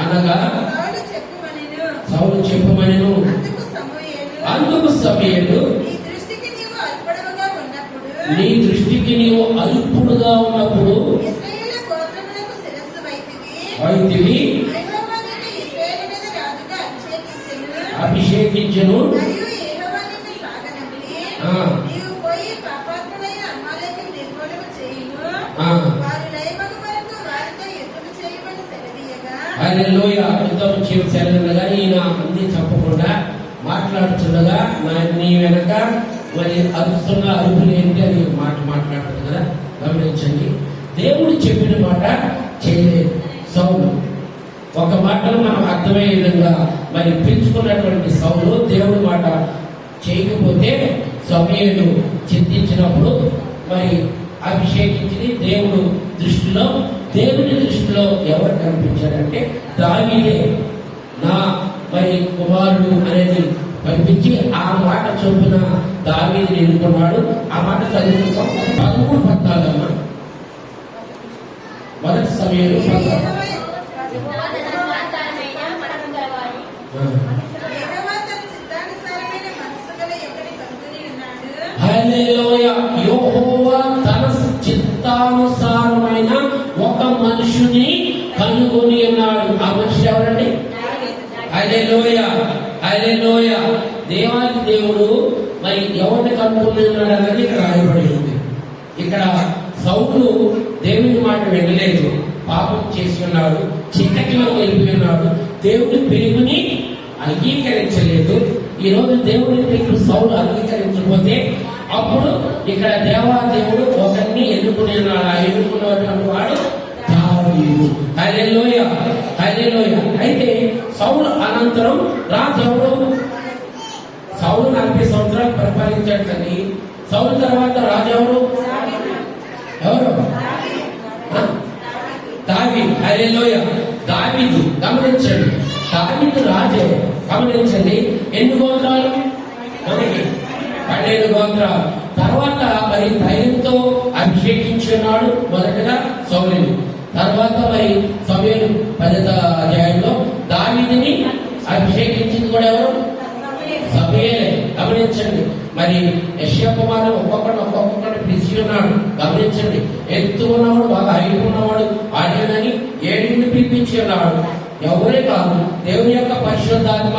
అనగా సౌలు చెప్పమనెను. అందుకు సమూయేలు నీ దృష్టికి నీవు అల్పుడుగా ఉన్నప్పుడు వైద్యుని అభిషేకించను. హల్లెలూయా. యుద్ధం చేయగా ఈయన అన్ని చెప్పకుండా మాట్లాడుతుండగా నీ వెనక మరి అరుస్తున్న అరుపులు ఏంటి అని మాట్లాడుతుంది కదా, గమనించండి. దేవుడు చెప్పిన మాట చేయలేదు సౌలు. ఒక మాటను మనం అర్థమయ్యే విధంగా మరి పిలుచుకున్నటువంటి సౌలు దేవుడి మాట చేయకపోతే సమూయేలు చింతించినప్పుడు మరి అభిషేకించి దేవుని దృష్టిలో ఎవరు కనిపించారంటే దావీదే నా మరి కుమారుడు అనేది కనిపించి ఆ మాట చొప్పున దావీదుని ఎన్నుకున్నాడు. ఆ మాట చదువుకుంటాం. 13:14 మొదటి సమయంలో యెహోవా తన చిత్తానుసారమైన మనస్సు గల ఒకని కనుగొని ఉన్నాడు. హల్లెలూయా. యెహోవా తన చిత్తానుసారమైన ఒక మనుషుని కనుగొని ఉన్నాడు. ఆ మనిషి ఎవరండి? హల్లెలూయా, హల్లెలూయా. దేవాది దేవుడు మరి ఎవరిని కనుగొని ఉన్నాడు అన్నది ఇక్కడ రాయబడి ఉంది. ఇక్కడ సౌలు దేవుని మాట వినలేదు, పాపం చేసి ఉన్నాడు, చీకటిలో వెళ్ళిపోయి ఉన్నాడు, దేవుని పిలుపుని అంగీకరించలేదు. ఈ రోజు దేవుని పిలుపు సౌలు అంగీకరించకపోతే అప్పుడు ఇక్కడ దేవాదేవుడు ఒకరిని ఎన్నుకుని ఉన్నాడు. ఆ ఎన్నుకున్నటువంటి వాడు దావీదు. హల్లెలూయా, హల్లెలూయా. అయితే సౌలు అనంతరం రాజు ఎవరు? సౌలు 40 సంవత్సరాలు పరిపాలించాడు. కానీ సౌలు తర్వాత రాజు ఎవరు? దావీదు. హల్లెలూయా. దావీదు. గమనించండి, దావీదు రాజే. గమనించండి, ఎన్ని గోత్రాలు మనకి? 12 గోత్రాలు. తర్వాత మరి ధైర్యంతో అభిషేకించున్నాడు మొదటగా సౌలుని. తర్వాత మరి సమూయేలు 10వ అధ్యాయంలో దావీదుని అభిషేకించింది కూడా ఎవరు? సమూయేలే. గమనించండి, మరి యెషయా కుమారుడు ఒక్కొక్కటి పిలిచి ఉన్నాడు. గమనించండి, ఎత్తు ఉన్నవాడు, బాగా హైట్ ఉన్నవాడు ఆడేనని 7 పిలిపించి ఉన్నాడు. ఎవరే కాదు, దేవుని యొక్క పరిశుద్ధాత్మ.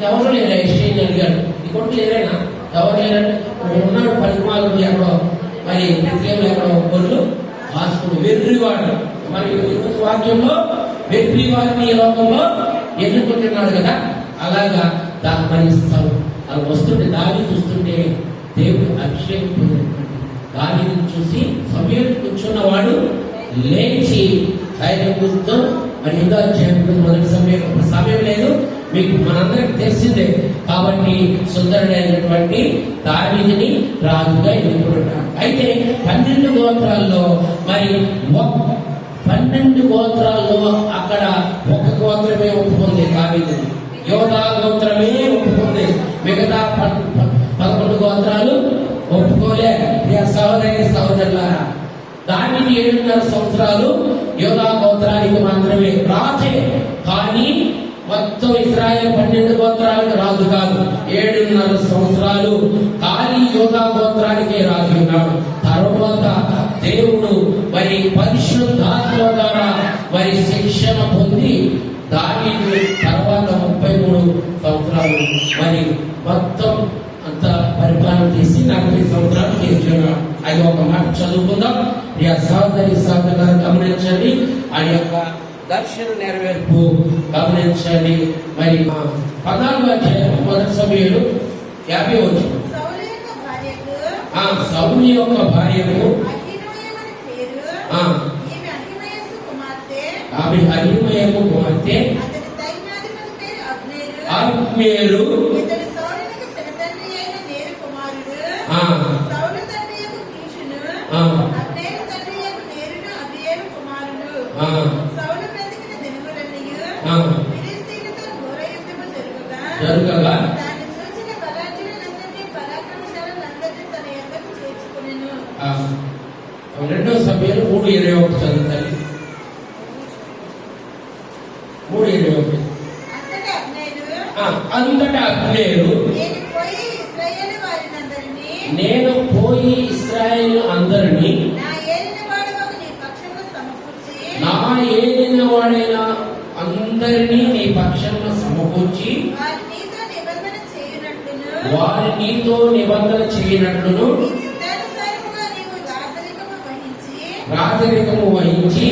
ఎవరు లేరా? యెషయాని అడిగాడు, ఇంకోటి లేరైనా? ఎవరు లేరంటే ఉన్నాడు. 10 మాలు ఎక్కడో మరి ఎక్కడో ఒళ్ళు రాసుకుని వెర్రివాడు. మరి వాక్యంలో వెర్రివాడిని ఈ లోకంలో ఎన్నుకుంటున్నాడు కదా. అలాగా మరి అది వస్తుంటే దావీదు చూస్తుంటే దేవుడు అభిషేకం దావీదుని చూసి సమూయేలు కూర్చున్నవాడు లేచి ధైర్యంతో మరి యుద్ధ చేయడం మొదటి సమయం లేదు, మీకు మనందరికి తెలిసిందే. కాబట్టి సుందరుడైనటువంటి దావీదుని రాజుగా ఎన్నుకుంటాడు. అయితే 12 గోత్రాల్లో మరి 12 గోత్రాల్లో అక్కడ ఒక గోత్రమే ఒప్పుకుంది దావీదుని. యోధా గోత్రమే ఒప్పుకుంది, మిగతా 11 గోత్రాలు ఒప్పుకోలే. సహోదరి సహోదరులారా, దావీదు 7.5 సంవత్సరాలు యోధా గోత్రానికి మాత్రమే రాజే. కానీ మొత్తం ఇశ్రాయేలు 12 గోత్రాలకు రాజు కాదు. 7.5 సంవత్సరాలు ఖాళీ యోధా గోత్రానికే రాజు ఉన్నాడు. తర్వాత దేవుడు మరి పరిశుద్ధాత్మ ద్వారా మరి శిక్షణ పొంది దావీదు తర్వాత 33 సంవత్సరాలు మరి మొత్తం అంత పరిపాలన చేసి 40 సంవత్సరాలు చేస్తున్నాడు. అది ఒక మాట చదువుకుందాం. సహోదరి సహోదరులు గమనించండి, ఆయన యొక్క దర్శన నెరవేర్పు గమనించండి. మరి 14వ అధ్యాయం మొదటి సమూయేలు 50 వచ్చింది. సౌలు యొక్క భార్యకు ఆమె అహిమయకు కుమార్తె అబ్నేరు. జరుగగా 2వ సమూయేలు 3:21 చదువుతారు. 3:21. అంతటా అబ్నేరు, నేను పోయి ఇశ్రాయేలు అందరినీ నా ఏలిన వాడైన అందరినీ నీ పక్షంలో సమకూర్చి వారి నీతో నిబంధన చేయనట్లును రాజరికము వహించి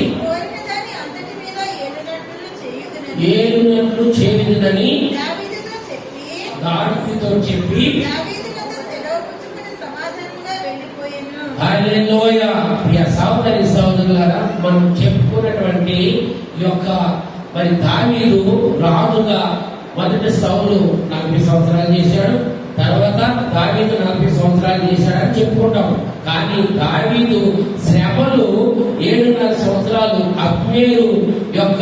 ఏలునట్లు చేయుదునని దావీదుతో చెప్పి హల్లెలూయా. ప్రియ సహోదరి సహోదరులారా, మనం చెప్పుకున్నటువంటి యొక్క మరి దావీదు రాజుగా మొదటి సౌలు 40 సంవత్సరాలు చేశాడు. తర్వాత దావీదు 40 సంవత్సరాలు చేశాడని చెప్పుకుంటాం. కానీ దావీదు శ్రమలు 7.5 సంవత్సరాలు అబ్నేరు యొక్క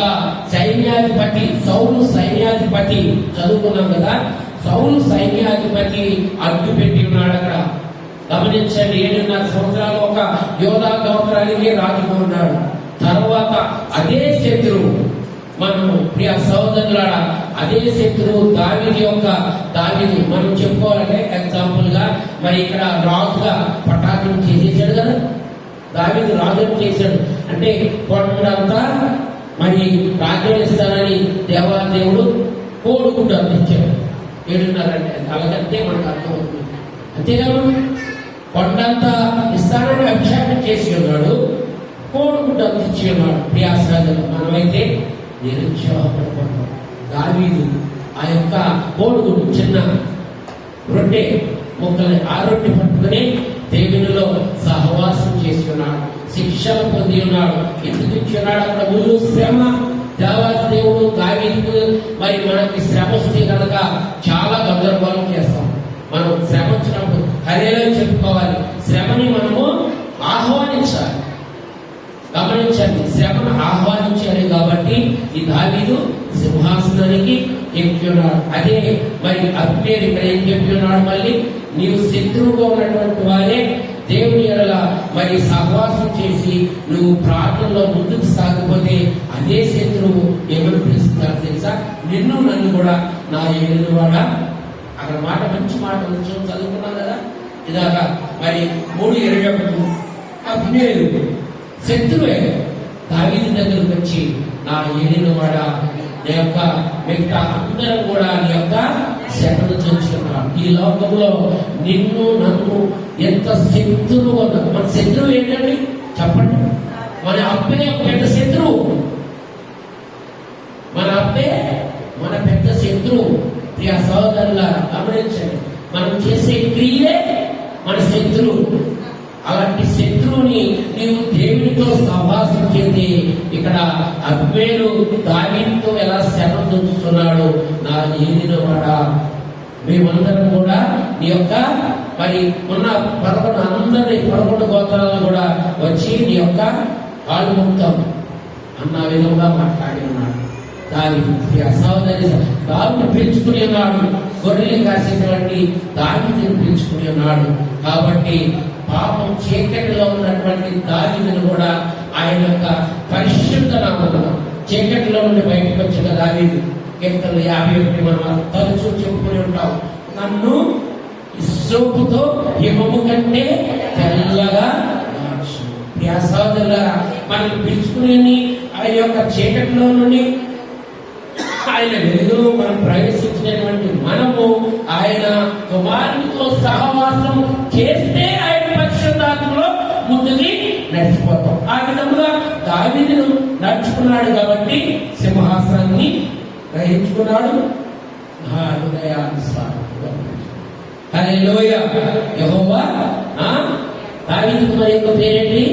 సైన్యాధిపతి, సౌలు సైన్యాధిపతి చదువుకున్నాం కదా. సౌలు సైన్యాధిపతి అడ్డు పెట్టి ఉన్నాడు అక్కడ. గమనించండి, 7.5 సంవత్సరాలు ఒక యోధా గోత్రానికి రాజుగా ఉన్నాడు. తర్వాత అదే శత్రువు మనము ప్రియ సహోదరులారా అదే శత్రువు దావీదు మనం చెప్పుకోవాలంటే ఎగ్జాంపుల్ గా మరి ఇక్కడ రాజుగా పట్టాభిషేకం చేసేసాడు కదా. దావీదు రాజును చేశాడు అంటే కొండంతా మరి రాజ్యం ఇస్తానని దేవుడు కోడుకుంటూ అందించాడు. 7.5 అంటే అలాగంటే మనకు అర్థమవుతుంది. అంతేకాదు కొండంతా ఇస్తానని అభిషేకం చేసి ఉన్నాడు, కోడుకుంటూ అందించి ఉన్నాడు. ప్రియాసాదులు మనమైతే నిరుత్సాహపడిపోతాం. దావీదు ఆ యొక్క కోడుగుడు చిన్న రొట్టె ముక్కల్ని ఆ రొట్టె పట్టుకుని దేవునిలో సహవాసం చేసి ఉన్నాడు, శిక్షలు పొంది ఉన్నాడు. ఎందుకు ఇచ్చి ఉన్నాడు? అక్కడ ముందు శ్రమ. దేవుడు దావీదుకు మరి మనకి శ్రమ వస్తే కనుక చాలా గందరగోళం చేస్తాం. మనం శ్రమ వచ్చినప్పుడు హల్లెలూయా చెప్పుకోవాలి. శ్రమని మనము ఆహ్వానించాలి. గమనించండి, శ్రమను ఆహ్వానించాలి. కాబట్టి ఈ దావీదు సింహాసనానికి ఎక్కి ఉన్నాడు. అదే మరి అబ్నేరు ఇక్కడ ఏం చెప్పి ఉన్నాడు? మళ్ళీ నీవు శత్రువుగా ఉన్నటువంటి వారే దేవుని ఎడల మరి సహవాసం చేసి నువ్వు ప్రార్థనలో ముందుకు సాగిపోతే అదే శత్రువు ఏమని పిలుస్తున్నారు తెలుసా? నిన్ను నన్ను కూడా నా ఏలిన వాడ. అక్కడ మాట మంచి మాట చదువుకున్నాం కదా ఇదాకా. మరి 3:21 అబ్నేరు శత్రువే దావీదు దగ్గరకు వచ్చి నా ఏలిన వాడ, నీ యొక్క మిగతా అందరం కూడా నీ యొక్క శరణు చూస్తున్నాడు. ఈ లోకంలో నిన్ను నన్ను ఎంత శత్రువు ఉన్నా, మన శత్రువు ఏంటండి చెప్పండి? మన అబ్బే పెద్ద శత్రువు. మన అబ్బే మన పెద్ద శత్రువు. ప్రియ సహోదరులారా గమనించండి, మనం చేసే క్రియే మన శత్రువు. అలాంటి శత్రువుని నీవు దేవునితో సహవాసం చేసి ఇక్కడ అబ్నేరు దావీదుతో ఎలా శ్రమ చూస్తున్నాడు? నా ఏలిన వాడ, మేమందరం కూడా నీ యొక్క మరి ఉన్న 11 గోత్రాలను కూడా వచ్చి నీ యొక్క కాళ్ళు మొత్తం అన్న విధంగా మాట్లాడి ఉన్నాడు. దావీదు సహోదరి దావీదును పిలుచుకుని ఉన్నాడు. గొర్రెలు కాసేటువంటి దావీదును పిలుచుకుని ఉన్నాడు. కాబట్టి పాపం చీకటిలో ఉన్నటువంటి దావీదును కూడా ఆయన యొక్క పరిశుద్ధ నామమున చీకటిలో నుండి బయటకు వచ్చిన దావీదు కీర్తనలు 51 మనం తరచూ చెప్పుకుని ఉంటాం. నన్ను ఇస్సోపుతో హిమము కంటే తెల్లగా సహోదరులారా, మనం పిలుచుకుని ఆయన యొక్క చీకటిలో నుండి ఆయన వెలుగులో మనం ప్రవేశించినటువంటి మనము ఆయన కుమారునితో సహవాసం చేస్తే ఆయన పరిశుద్ధాత్మలో ముందుకి నడిచిపోతాం. ఆ విధంగా దావీదును నడుచుకున్నాడు కాబట్టి సింహాసనాన్ని గ్రహించుకున్నాడు. నా హృదయానుసారం హల్లెలూయా. యెహోవా దావీదుకు మరి యొక్క పేరేంటి?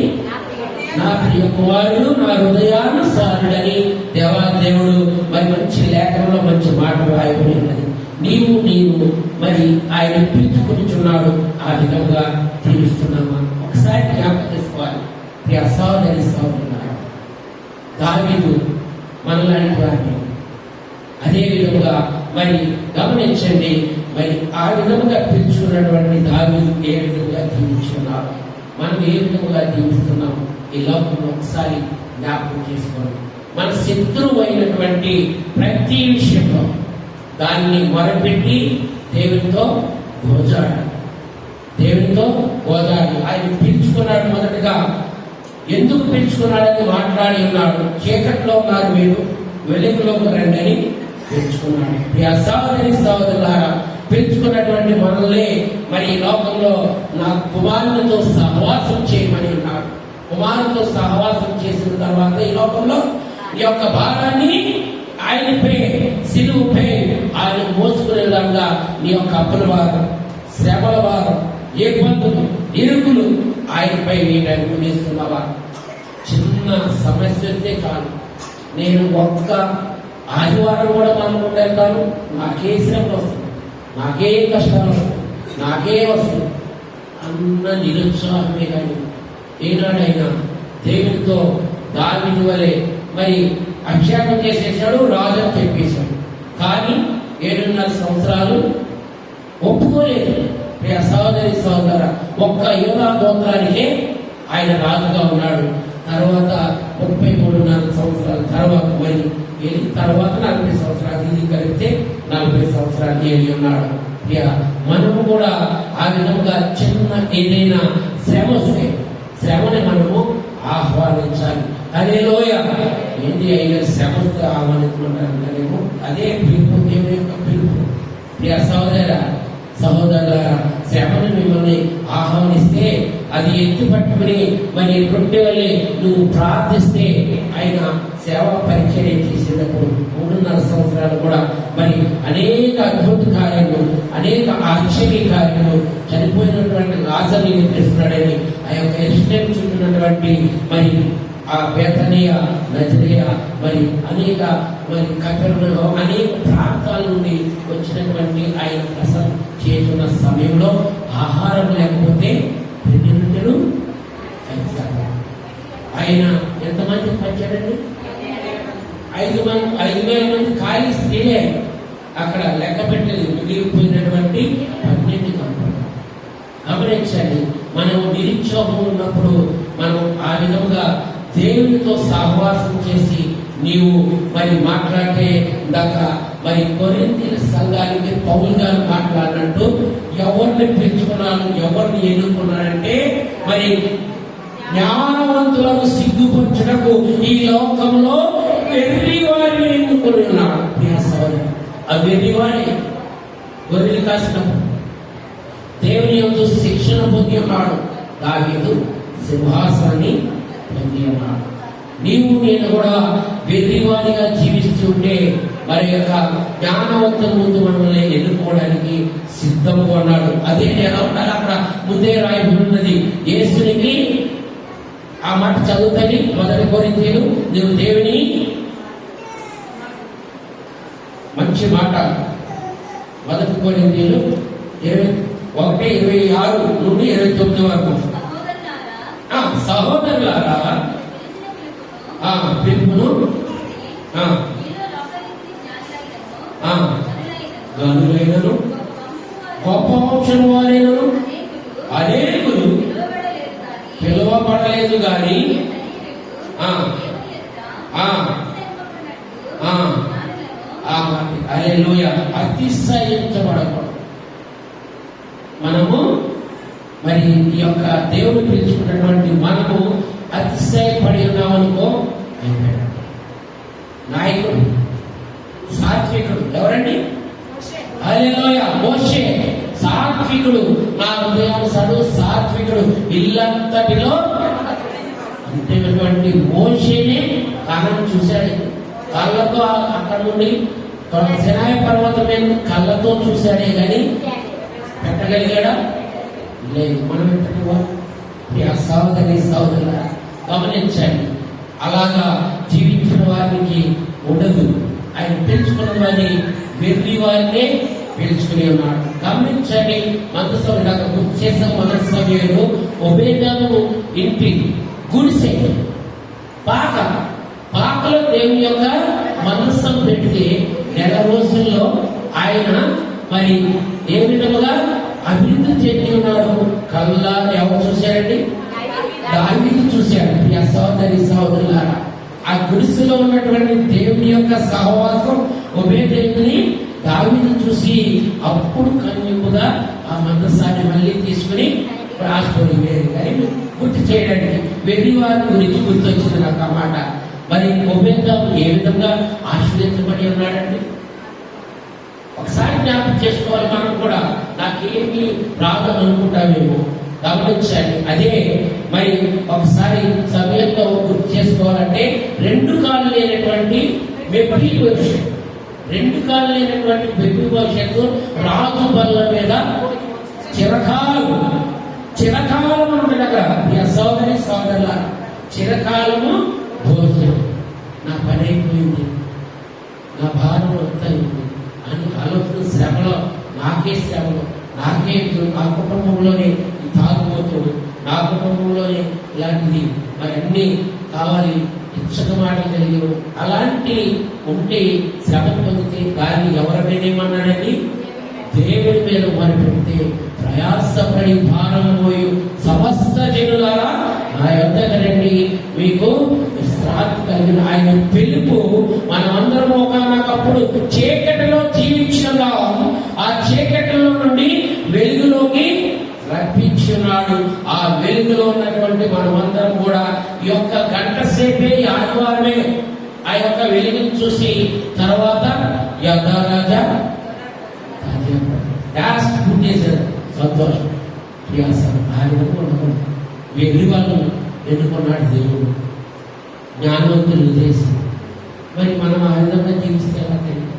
నా ప్రియ కుమారుడు, నా హృదయానుసారుడని దేవుడు మరి మంచి లేఖనంలో మంచి మాట రాయబడి ఉన్నది. నీవు మరి ఆయన పిలుచుకునిచున్నాడు. ఆ విధంగా తీరుస్తున్నామా? ఒకసారి జ్ఞాపకం చేసుకోవాలి. ప్రియ సహోదరి సహోదరులారా, దావీదు మనలాంటి వారిని అదే విధంగా మరి గమనించండి. మరి ఆ విధంగా పిలుచుకున్నటువంటి దావీదు ఏ విధంగా దీవించున్నాడు, మనం ఏ విధంగా దీవిస్తున్నాం ఈ లోకంలో ఒకసారి జ్ఞాపకం చేసుకోండి. మన శత్రువు అయినటువంటి ప్రతి విషయంలో దాన్ని మొరపెట్టి దేవునితో గోజాడి ఆయన పిలుచుకున్నాడు. మొదటగా ఎందుకు పిలుచుకున్నాడని మాట్లాడి ఉన్నాడు. చీకట్లో ఉన్నారు మీరు, వెలుగులోకి రండి అని పిలుచుకున్నాడు. సహోదరులారా, పిలుచుకున్నటువంటి మనల్ని మరి ఈ లోకంలో నా కుమారునితో సహవాసం చేయమని ఉన్నాడు. కుమారునితో సహవాసం చేసిన తర్వాత ఈ లోకంలో ఈ యొక్క భారాన్ని ఆయనపై సిలువుపై ఆయన మోసుకునే విధంగా నీ యొక్క అప్పుల వారు, శ్రమల వారు, ఇబ్బందులు, ఇరుకులు ఆయనపై నేను వేస్తున్నావా? చిన్న సమస్య వస్తే చాలు, నేను ఒక్క ఆదివారం కూడా మనం వెళ్తాను, నాకే శ్రమ వస్తుంది, నాకే కష్టాలు వస్తుంది, నాకే వస్తుంది అన్న నిరుత్సాహమే. కానీ ఏనాడైనా దేవునితో దావీదు వలె మరి అభిషేకం చేసేసాడు, రాజు అని చెప్పేశాడు. కానీ 7.5 సంవత్సరాలు ఒప్పుకోలేదు. సహోదర ఒక్క యూదా గోత్రానికే ఆయన రాజుగా ఉన్నాడు. తర్వాత 33.5 సంవత్సరాల తర్వాత మరి ఏలి తర్వాత 40 సంవత్సరాలు, ఇది కలిపితే 40 సంవత్సరాలు ఏలి ఉన్నాడు. ఇక మనము కూడా ఆ విధంగా చిన్న ఏదైనా శ్రమ వస్తే శ్రమని మనము ఆహ్వానించాలి. హల్లెలూయ. ఏంటి అయినా శ్రమ వస్తే ఆహ్వానించమంటారేమో, అదే పిలుపు, దేవుని యొక్క పిలుపు. ప్రియ సహోదరులారా, శ్రమను మిమ్మల్ని ఆహ్వానిస్తే అది ఎత్తి పట్టుకుని మరి రొట్టె వల్లే నువ్వు ప్రార్థిస్తే ఆయన సేవా పరిచయం చేసేటప్పుడు 3.5 సంవత్సరాలు కూడా మరి అనేక అద్భుత కార్యాలు, అనేక ఆశ్చర్య కార్యాలు, చనిపోయినటువంటి లాజర్ని తెస్తున్నాడని ఆ యొక్క ఎరుషలేము చుట్టూన్నటువంటి మరి ఆ బేతనీయ, నజరేయ, మరి అనేక మరి కపెర్నహూము అనేక ప్రాంతాల నుండి వచ్చినటువంటి ఆయన ప్రసంగం చేస్తున్న సమయంలో ఆహారం లేకపోతే 2 రొట్టెలు 5 చేపలు. ఆయన ఎంతమంది పంచాడండి? 5,000 మంది ఖాళీ స్త్రీలే అక్కడ లెక్క పెట్టలేదు. మిగిలిపోయినటువంటి 12 కంపలు. గమనించండి, మనం నిరుత్సాహం ఉన్నప్పుడు మనం ఆ విధంగా దేవునితో సహవాసం చేసి నీవు మరి మాట్లాడితే ఇందాక మరి కొరింథీ సంఘానికి పౌలు గారు మాట్లాడినట్టు ఎవరిని పెంచుకున్నాను, ఎవరిని ఎన్నుకున్నాడంటే మరి జ్ఞానవంతులను సిగ్గుపరచుటకు ఈ లోకంలో వెర్రి వారిని ఎన్నుకొని ఉన్నాడు. ఆ వెర్రి వారి గొర్రెలు కాసినప్పుడు దేవుని యొక్క శిక్షణ పొంది ఉన్నాడు. దావీదు సింహాసనాన్ని పొంది ఉన్నాడు. నీవు నేను కూడా వెర్రివాడిగా జీవిస్తుంటే మరి యొక్క జ్ఞానవంతుల ముందు మనల్ని ఎన్నుకోవడానికి సిద్ధంగా ఉన్నాడు. అదే ఎలా ఉండాలి? అక్కడ ముందే రాయబడినది. యేసునికి ఆ మాట చదువుతాని 1 కొరింథీయులు, నువ్వు దేవుని మంచి మాట 1 కొరింథీయులు 1:26 నుండి 29 వరకు. సహోదరులారా, పిలుపును గనులైనను గొప్ప వంశం వారైనను అనేకులు పిలువబడలేదు గాని హల్లెలూయా అతిశయించబడకూడదు. మనము మరి ఈ యొక్క దేవుడు పిలుచుకున్నటువంటి మనము అతిశయపడి ఉన్నామనుకో, నాయకుడు సాత్వికుడు ఎవరండి? హల్లెలూయా. మోషే సాత్వికుడు, నా హృదయానుసారుడు సాత్వికుడు, ఇల్లంతటిలో అంటేటువంటి మోషేనే కళ్ళను చూశాడు. కళ్ళతో అక్కడ నుండి సినాయి పర్వతం మీద కళ్ళతో చూశాడే కానీ పెట్టగలిగాడా? లేదు. మనం సహోదరుల గమనించండి, అలాగా జీవించిన వారికి ఉండదు. ఆయన పిలుచుకున్న వారిని వెర్రి వారినే పిలుచుకుని ఉన్నాడు. గమనించండి, మందసభ గుర్తు చేసిన మొదటి సమయంలో ఒబేదాము ఇంటి గుడిసె పాకలో దేవుని యొక్క మందసం పెడితే 1 రోజుల్లో ఆయన మరి ఏ విధముగా అభివృద్ధి చెంది ఉన్నాడు. కల్లా ఎవరు చూశారండి? దావీదు చూశాడు. సహోదరులారా, ఆ గుడిసెలో ఉన్నటువంటి దేవుని యొక్క సహవాసం ఒబేదేముని దావీదు చూసి అప్పుడు కన్యుముగా ఆ మందసాన్ని మళ్ళీ తీసుకుని రాష్ట్రం వేరు కానీ గుర్తు చేయడానికి వెర్రి వారి గురించి గుర్తొచ్చింది నాకు ఆ మాట. మరి ఒబేదాము ఏ విధంగా ఆశ్రయించబడి ఉన్నాడండి? ఒకసారి జ్ఞాపకం చేసుకోవాలి మనం కూడా. నాకేమి రాదు అనుకుంటామేమో, గమనించండి. అదే మరి ఒకసారి సమయంలో గుర్తు చేసుకోవాలంటే 2 కాళ్ళు లేనటువంటి వెప్పి భవిష్యత్తు, 2 కాళ్ళు లేనటువంటి వెప్పి భవిష్యత్తు రాజు బల్ల మీద చిరకాలం ఉంటుంది అక్కడ. సోదరుల చిరకాలము భోజనం. నా పని అయిపోయింది, నా భారం వస్తాయింది అని ఆలోచన శ్రమలో, నాకే శ్రమలో, నా కుటుంబంలోనే ఈ తాగుబోతుడు, నా కుటుంబంలోనే ఇలాంటిది మరి అన్ని కావాలి, ఇచ్చక మాటలు కలిగి అలాంటి ఉంటే శ్రమ పొందితే దాన్ని ఎవరిమీదేమన్నాడండి? దేవుడి మీద మొరపెడితే ప్రయాసపడి భారం పోయి సమస్త జనులారా నా యొద్దకు రండి, మీకు విశ్రాంతి కలిగిన ఆయన పిలుపు మనమందరం ఒకనొకప్పుడు చీకటిలో జీవించగా ఆ చీకటిలో నుండి వెలుగులోకి రప్పించున్నాడు. ఆ వెలుగులో ఉన్నటువంటి మనమందరం కూడా ఈ యొక్క గంట సేపే ఆదివారమే ఆ యొక్క వెలుగును చూసి తర్వాత యథారాజా పుట్టేశారు. సంతోషం ఆయన వెలుగు వాళ్ళు ఎన్నుకున్నాడు దేవుడు జ్ఞానవంతులు చేసి. మరి మనం ఆ విధంగా జీవిస్తే ఎలా తెలియదు.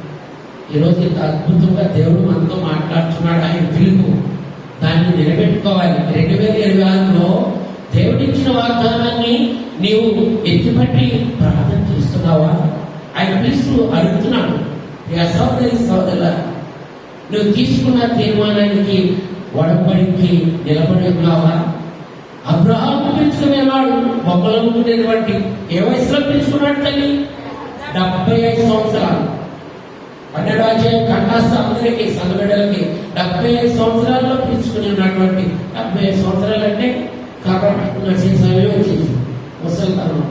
ఈరోజు ఇంత అద్భుతంగా దేవుడు మనతో మాట్లాడుతున్నాడు. ఆయన పిలుపు దాన్ని నిలబెట్టుకోవాలి. 2026లో దేవుడిచ్చిన వాగ్దానాన్ని నీవు ఎత్తిపట్టి ప్రార్థన చేస్తున్నావా? ఆయన పిలుస్తూ అడుగుతున్నాడు, సహోదరి సహోదరుల, నువ్వు తీసుకున్న తీర్మానానికి ఒడబడికి నిలబడి ఉన్నావా? అబ్రహాము పిలుచుకునేవాడు మొక్కలనుకునేటువంటి ఏ వయసులో పిలుచుకున్నాడు తల్లి? 75 సంవత్సరాలు. 12వ అధ్యాయం కంఠస్థ అందరికీ సంఘబిడ్డలకి 75 సంవత్సరాల్లో పిలుచుకుని ఉన్నటువంటి 75 సంవత్సరాలు అంటే కాబట్టి సమయం వచ్చేసి ముసలితనం.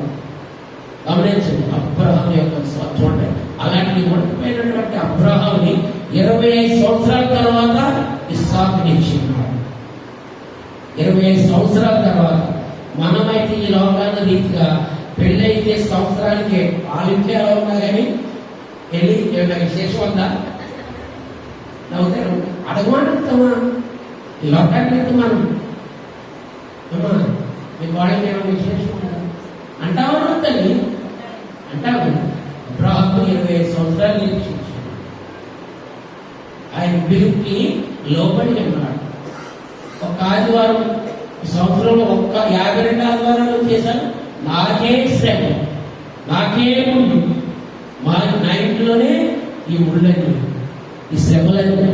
గమనించండి అబ్రహాం యొక్క చూడండి, అలాంటి ఉండిపోయినటువంటి అబ్రహాంని 25 సంవత్సరాల తర్వాత ఇస్సాకుని ఇచ్చినాడు. 25 సంవత్సరాల తర్వాత మనమైతే ఈ లోకాల రీతిగా పెళ్ళైతే సంవత్సరానికి వాళ్ళింట్లో ఎలా ఉన్నా కానీ వెళ్ళి ఏమైనా విశేషం ఉందా నవ్వుతారు అడగమానుతామా? ఈ లోకానికి మనం అమ్మా మీ వాళ్ళకి ఏమైనా విశేషం ఉందా అంటావా? తల్లి అంటావు. అబ్రహాము 25 సంవత్సరాలు నిరీక్షించాడు. ఆయన పిలుపుకి లోబడి ఉన్నాడు. ఒక ఆదివారం ఈ సంవత్సరంలో 52 ఆదివారాలు చేశాను. నాకే శ్రమ, నాకే ముందు నా ఇంట్లోనే ఈ ముళ్ళని ఈ శ్రమలన్నీ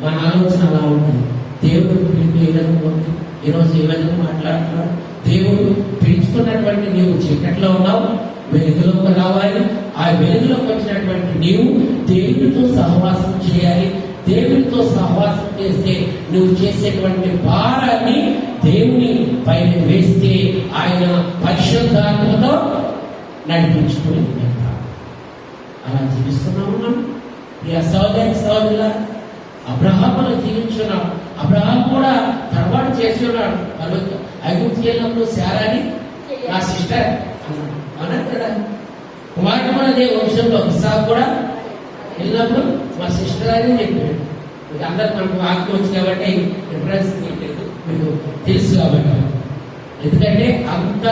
మన ఆలోచన అలా ఉంటుంది. దేవుడు పిలిపి ఏ విధంగా ఉంది, ఈరోజు ఏ విధంగా మాట్లాడుతున్నాడు. దేవుడు పిలుచుకున్నటువంటి నీవు చీకట్లో ఉన్నావు, వెలుగులోకి రావాలి. ఆ వెలుగులోకి వచ్చినటువంటి నీవు దేవుడితో సహవాసం చేయాలి. దేవుడితో సహవాసం చేస్తే నువ్వు చేసేటువంటి భారాన్ని దేవుని పైన వేస్తే ఆయన పరిశుద్ధాత్మతో నడిపించుకుని అలా జీవిస్తున్నాము. మనం ఈ సహోదరి సహోదరుల అబ్రహామును జీవించున్నాడు. అబ్రహాం కూడా తర్వాత చేసి ఉన్నాడు. ఐగుప్తు వెళ్ళినప్పుడు శారాని నా సిస్టర్ అన్నాడు. అన్నారు కదా, కుమారుడు కూడా అదే వంశంలో ఇస్సాకు కూడా వెళ్ళినప్పుడు మా సిస్టర్ అని చెప్పాడు. అందరు మనకు వాక్యం వచ్చి కాబట్టి రిఫరెన్స్ మీకు తెలుసు కాబట్టి. ఎందుకంటే అంత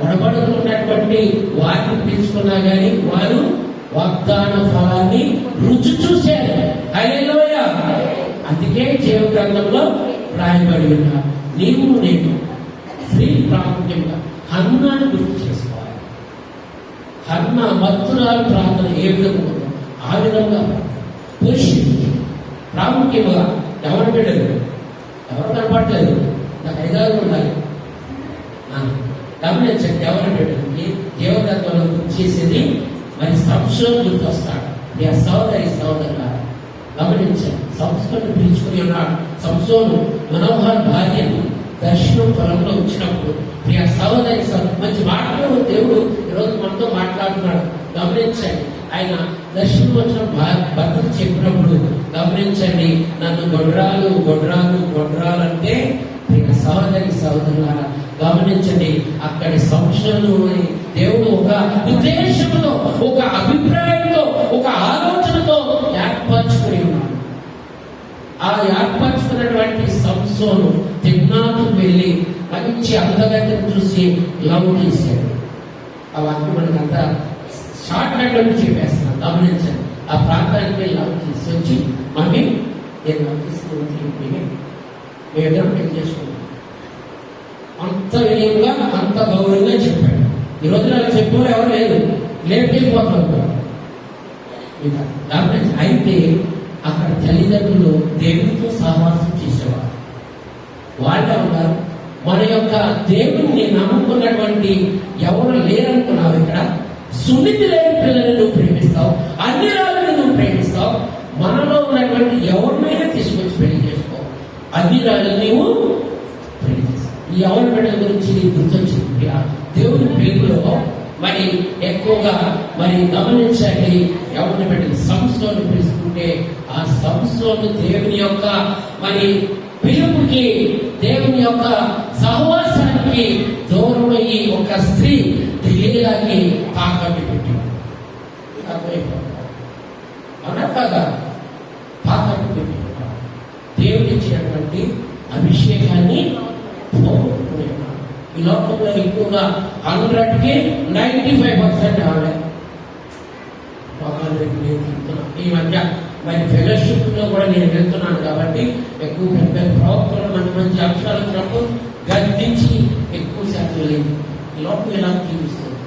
ఒడబడుతున్నటువంటి వారిని పిలుచుకున్నా కానీ వారు వాగ్దాన ఫలాన్ని రుచి చూశారు. హల్లెలూయా. అందుకే జీవ గ్రంథంలో రాయబడి ఉన్నారు. నీవు నేను స్త్రీ ప్రాముఖ్యంగా హన్నాను గుర్తు చేసుకోవాలి. హన్న మత్తురాలు ప్రార్థన ఏ విధంగా ఉందో ఆ విధంగా పురుషుడు ప్రాముఖ్యంగా ఎవరు బిడ్డలు ఎవరు కనపడలేదు, నాకు 5 ఉండాలి. గమనించండి, ఎవరు బిడ్డలు జీవగ్రంథంలో గుర్తు చేసేది మరి సంశోధన గుర్తు వస్తాడు. సహోదరి సహోదరుల గమనించండి, సంస్కరణ పిలుచుకుని ఉన్నాడు. సంసోను మనోహర్ భార్యను దర్శనం పొలంలో వచ్చినప్పుడు ప్రియ సహోదరి మంచి మాటలు దేవుడు ఈరోజు మనతో మాట్లాడుతున్నాడు. గమనించండి, ఆయన దర్శనం వచ్చిన భర్తకు చెప్పినప్పుడు గమనించండి, నన్ను గొడ్రాలు గొడ్రాలు గొడ్రాలు అంటే ప్రియ సహోదరి సహోదరులారా గమనించండి, అక్కడి సంశోధన దేవుడు ఒక ఉద్దేశంతో, ఒక అభిప్రాయంతో, ఒక ఆలోచనతో ఏర్పరచుకుని ఉన్నాడు. ఆ ఏర్పరచుకున్నటువంటి సంసోను తిమ్నాకు వెళ్ళి మంచి అందగతిని చూసి లవ్ చేశాడు. ఆ వాక్యం మనకంతా షార్ట్ కట్ లో చెప్పేస్తున్నాం. గమనించండి, ఆ ప్రాంతానికి వెళ్ళి లవ్ చేసి వచ్చి మమ్మీ నేను లవ్ తీసుకుంటే మేమిద్దరం పెళ్లి చేసుకుంటాం. అంత వినయంగా అంత గౌరవంగా చెప్పాడు. ఈ రోజున అలా చెప్పేవారు ఎవరు లేదు, లేకపోతారు. అయితే అక్కడ తల్లిదండ్రులు దేవునితో సహవాసం చేసేవారు. వాళ్ళే ఉన్నారు. మన యొక్క దేవుణ్ణి నమ్ముకున్నటువంటి ఎవరు లేరనుకున్నావు. ఇక్కడ సున్నితి లేని పిల్లల్ని నువ్వు ప్రేమిస్తావు, అన్ని రాళ్ళని నువ్వు ప్రేమిస్తావు. మనలో ఉన్నటువంటి ఎవరినైనా తీసుకొచ్చి పెళ్లి చేసుకో, అన్ని రాళ్ళని నువ్వు ప్రేమిస్తావు. ఈ ఎవరి బిడ్డల గురించి నీకు గుర్తొచ్చింది. దేవుని పిలుపులో మరి ఎక్కువ ఎక్కువగా మరి గమనించండి. ఎవరిని పెట్టి సంస్థను పిలుచుకుంటే ఆ సంస్థను దేవుని యొక్క మరి పిలుపుకి, దేవుని యొక్క సహవాసానికి దూరమయ్యి ఒక స్త్రీ తెలియలాగి తాకట్టు పెట్టింది. అవునా కాదా? తాకట్టు పెట్టి దేవుడు ఇచ్చినటువంటి అభిషేకాన్ని పోగొట్టుకునేవాడు. ఈ లోకంలో ఎక్కువగా 100కి 95% ఆవిడ. ఈ మధ్య మరి ఫెలోషిప్ లో కూడా నేను వెళ్తున్నాను కాబట్టి ఎక్కువ పెద్ద ప్రవక్తలు మంచి అంశాలు వచ్చినప్పుడు గర్తించి ఎక్కువ శాతం లేదు. ఈ లోకం ఎలా జీవిస్తుంది?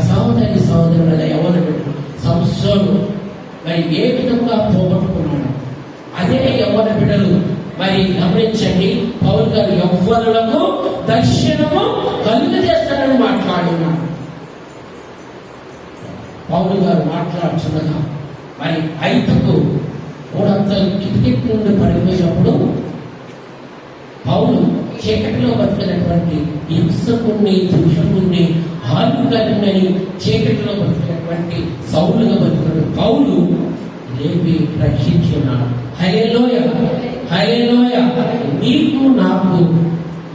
సహోదరుల ఎవరు పెట్టు సంస్థలు మరి ఏ విధంగా పోగొట్టుకున్నాడు. అదే యవ్వన బిడ్డలు మరి గమనించండి. పౌలు గారు యవ్వనులకు దర్శనము కలుగజేస్తాడని మాట్లాడున్నాడు. పౌలు గారు మాట్లాడుతున్నదా మరి ఐదుకు మూడంతలు కిటికీ నుండి పడిపోయినప్పుడు పౌలు చీకటిలో బతికినటువంటి హింసకుణ్ణి, దూషకుణ్ణి, ఆత్మకర్ణని చీకటిలో బతికినటువంటి సౌలుగా బతికిన పౌలు లేపి రక్షించి ఉన్నాడు. హల్లెలూయా, హల్లెలూయా. నీకు నాకు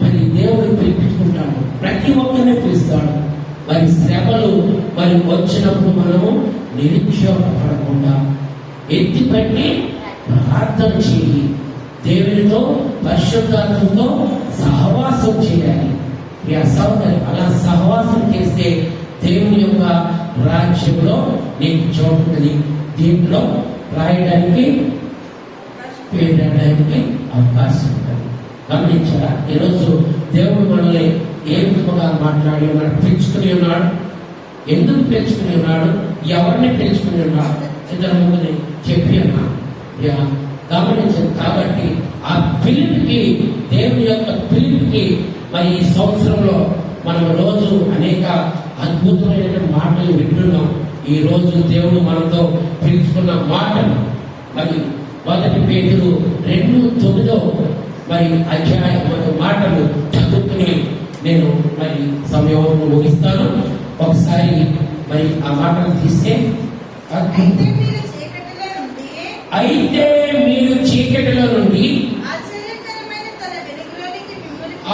మరి దేవుడు పిలిపించుకుంటాడు, ప్రతి ఒక్కరిని పిలుస్తాడు. మరి శ్రమలు మరి వచ్చినప్పుడు మనము నిరుత్సాహపడకుండా ఎత్తిపట్టి ప్రార్థన చేయి, దేవునితో పరిశుద్ధాత్మతో సహవాసం చేయాలి. ఈ సహోదరి అలా సహవాసం చేస్తే దేవుని యొక్క రాజ్యంలో నీకు చోటున్నది. దీంట్లో రాయడానికి పేరడానికి అవకాశం ఉంటుంది. గమనించారా? ఈరోజు దేవుడు మనల్ని ఏ విధముగా మాట్లాడి ఉన్నాడు, పెంచుకుని ఉన్నాడు. ఎందుకు పెంచుకుని ఉన్నాడు, ఎవరిని పెంచుకుని ఉన్నాడు, ఇద్దరు ముగ్గురిని చెప్పి ఉన్నాడు. గమనించారు. కాబట్టి ఆ పిలుపుకి, దేవుని యొక్క పిలుపుకి మరి ఈ సంవత్సరంలో మనం రోజు అనేక అద్భుతమైన మాటలు వింటున్నాం. ఈ రోజు దేవుడు మనతో పిలుచుకున్న మాటలు మరి 1 పేతురు 2:9 మరి అధ్యాయం మాటలు చదువుకుని నేను మరి సమయం ముగిస్తాను. ఒకసారి మరి ఆ మాటలు తీస్తే, అయితే మీరు చీకటిలో నుండి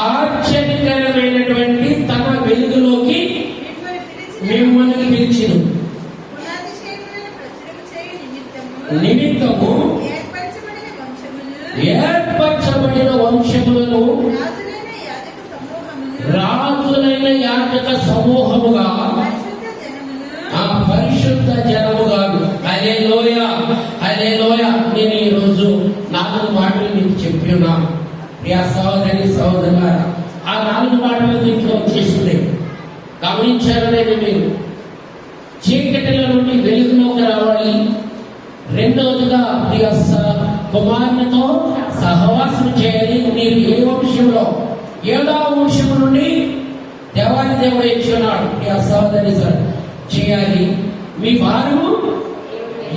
ఆశ్చర్యకరమైనటువంటి తన వెలుగులోకి మిమ్మల్ని పిలిచిను నిమిత్తము ఏర్పరచబడిన వంశములను రాజులైన యాజక సమూహముగా, ఆ పరిశుద్ధ జనముగా. హల్లెలూయా, హల్లెలూయా. నేను ఈరోజు 4 మాటలు మీకు చెప్పి ఉన్నాను. ప్రియ సహోదరి సహోదరులారా, ఆ 4 మాటలు దీంట్లో వచ్చేస్తున్నాయి. గమనించారో లేదు మీరు? చీకటిల నుండి వెలుగులోకి రావాలి. రెండవదిగా ప్రియ కుమారునితో సహవాసం చేయాలి. మీరు ఏ వంశంలో? 7వ వంశం నుండి దేవాది దేవుడు ఇచ్చున్నాడు. ప్రియ సహోదరి చేయాలి. మీ భారము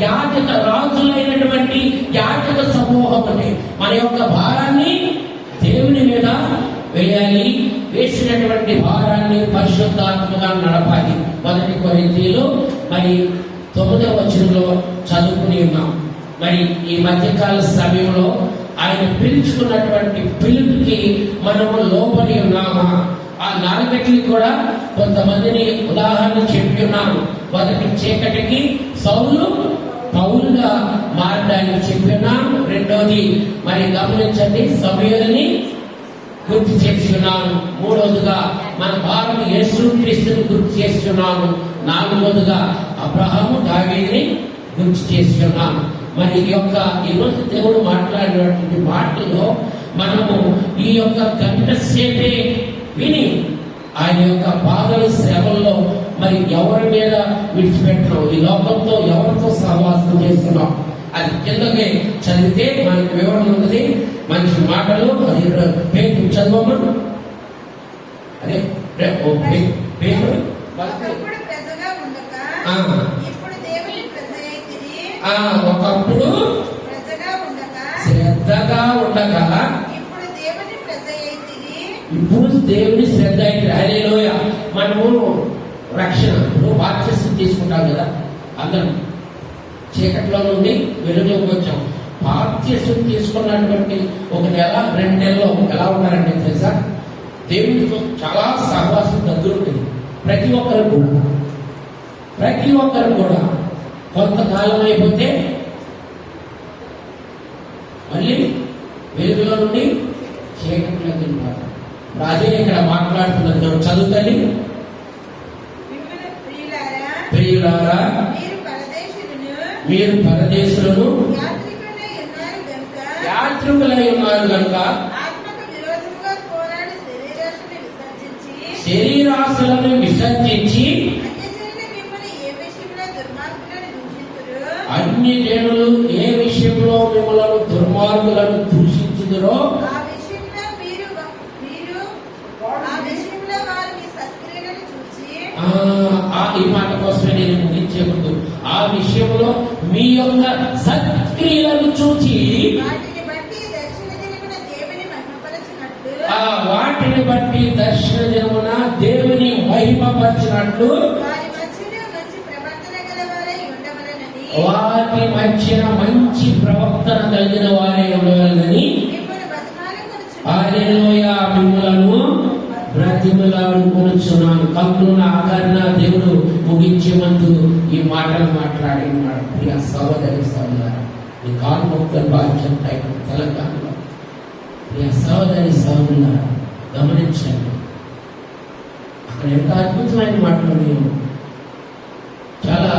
యాజక రాజులైనటువంటి యాజక సమూహం అంటే మన యొక్క భారాన్ని దేవుని మీద వేయాలి. వేసినటువంటి భారాన్ని పరిశుద్ధాత్మగా నడపాలి. 1 కొరింథీయులు మరి 9వ వచనంలో చదువుకుని ఉన్నాం. మరి ఈ మధ్యకాల సమయంలో ఆయన పిలుచుకున్నటువంటి పిలుపుకి మనము లోపలి ఉన్నామా? ఆ 4 కూడా కొంతమందిని ఉదాహరణ చెప్పి ఉన్నాను. 1 చీకటికి సౌలు పౌలుగా మారడానికి చెప్పినాను. 2వది మరి గమనించండి, సమూయేలుని గుర్తు చేస్తున్నాను. 3వదిగా మన భారత యేసుక్రీస్తుని గుర్తు చేస్తున్నాను. 4వదిగా అబ్రహాము దావీదుని గుర్తు చేస్తున్నాను. మరి ఈరోజు దేవుడు మాట్లాడినటువంటి మాటల్లో మనము ఈ యొక్క గంట సేపే విని ఆయన యొక్క బాధలు శ్రమల్లో మరి ఎవరి మీద విడిచిపెట్టినాం, ఈ లోకంతో ఎవరితో సహవాసం చేస్తున్నాం, అది కిందకి చదివితే మనకి వివరణ ఉన్నది. మంచి మాటలు అది పేరు చదవమా? అదే పేరు ఒకప్పుడు శ్రద్ధగా ఉండగా ఇప్పుడు దేవుని శ్రద్ధ అయితే. హల్లెలూయా. మనము రక్షణ. ఇప్పుడు బాప్తిసం తీసుకుంటాం కదా అందరం, చీకట్లో నుండి వెలుగులోకి వచ్చాం. బాప్తిసం తీసుకున్నటువంటి 1 నెల 2 నెలల్లో ఎలా ఉన్నారంటే తెలుసా, దేవుడితో చాలా సహవాసం దగ్గర ఉంటుంది. ప్రతి ఒక్కరు కూడా కొంతకాలం అయిపోతే మళ్ళీ వెలుగులో నుండి చీకట్లోకి వెళ్ళిపోతారు. అదే ఇక్కడ మాట్లాడుతున్నది మనం చదువుతండి. ప్రియులారా, మీరు పరదేశులను యాత్రికులై ఉన్నారు కనుక శరీరాశలను విసర్జించి అన్ని జనులు ఏ విషయంలో మిమ్మల్ని దుర్మార్గులను దూషించుదురో ఈ మాట కోసమే నేను ముగించే ముందు, ఆ విషయంలో మీ యొక్క సత్క్రియలను చూచి వాటిని బట్టి దర్శన దినమున దేవుని మహిమపరిచినట్లు వాటి మధ్యన మంచి ప్రవర్తన కలిగిన వారే ఉండవాలని హల్లెలూయా మిమ్మలను బ్రతిమలాడుకొనుచున్నాను. కన్నుల ఆకరణ దేవుడు ముగించే ముందు ఈ మాటలు మాట్లాడినాడు. ప్రియ సహోదరి సహోదరులారా, ఈ కాన్ముక్త బాధ్యత తెలంగాణలో ప్రియ సహోదరి సహోదరులారా గమనించండి. అక్కడ ఎంత అద్భుతమైన మాటలు నేను చాలా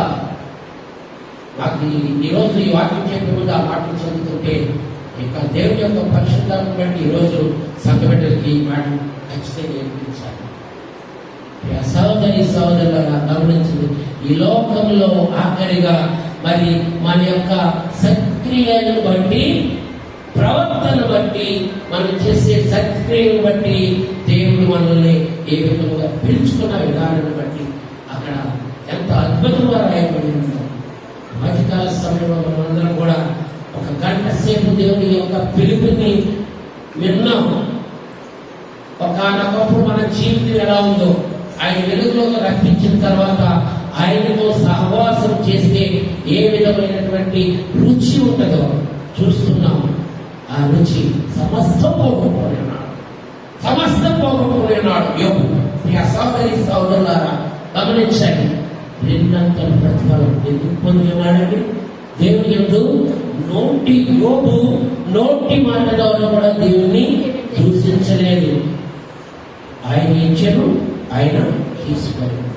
నాకు ఈరోజు ఈ వాక్యం చెప్పే ముందు ఆ మాటలు చదువుతుంటే ఇక దేవుని యొక్క పరిశుద్ధాన్ని బట్టి ఈరోజు సంఘ బిడ్డలకి ఈ మాట ఖచ్చితంగా నేర్పించాలి. సహోదరి సహోదరులారా గమనించింది, ఈ లోకంలో ఆఖరిగా మరి మన యొక్క సత్క్రియలను బట్టి ప్రవర్తన బట్టి మనం చేసే సత్క్రియను బట్టి దేవుడు మనల్ని ఏ విధంగా పిలుచుకున్న విధానాన్ని బట్టి అక్కడ ఎంత అద్భుతంగా రాయబడి ఉందో. మధ్యకాల సమయంలో మనందరం కూడా 1 గంట సేపు దేవుని యొక్క పిలుపుని విన్నాం. ఒకనొకప్పుడు మన జీవితం ఎలా ఉందో ఆయన వెలుగులోకి రప్పించిన తర్వాత ఆయనతో సహవాసం చేస్తే ఏ విధమైనటువంటి రుచి ఉంటుందో చూస్తున్నాం. ఆ రుచి సమస్తం పోగొట్టుకున్నాడు యోబు. మీ సహోదరి సహోదరులారా గమనించండి, 2 ప్రతిఫలం ఎందుకు పొందేవాడండి? దేవుని యందు యోబు నోటి మాట ద్వారా కూడా దేవుణ్ణి దూషించలేదు. ఆయన ఇచ్చారు, ఆయన తీసుకోలేదు.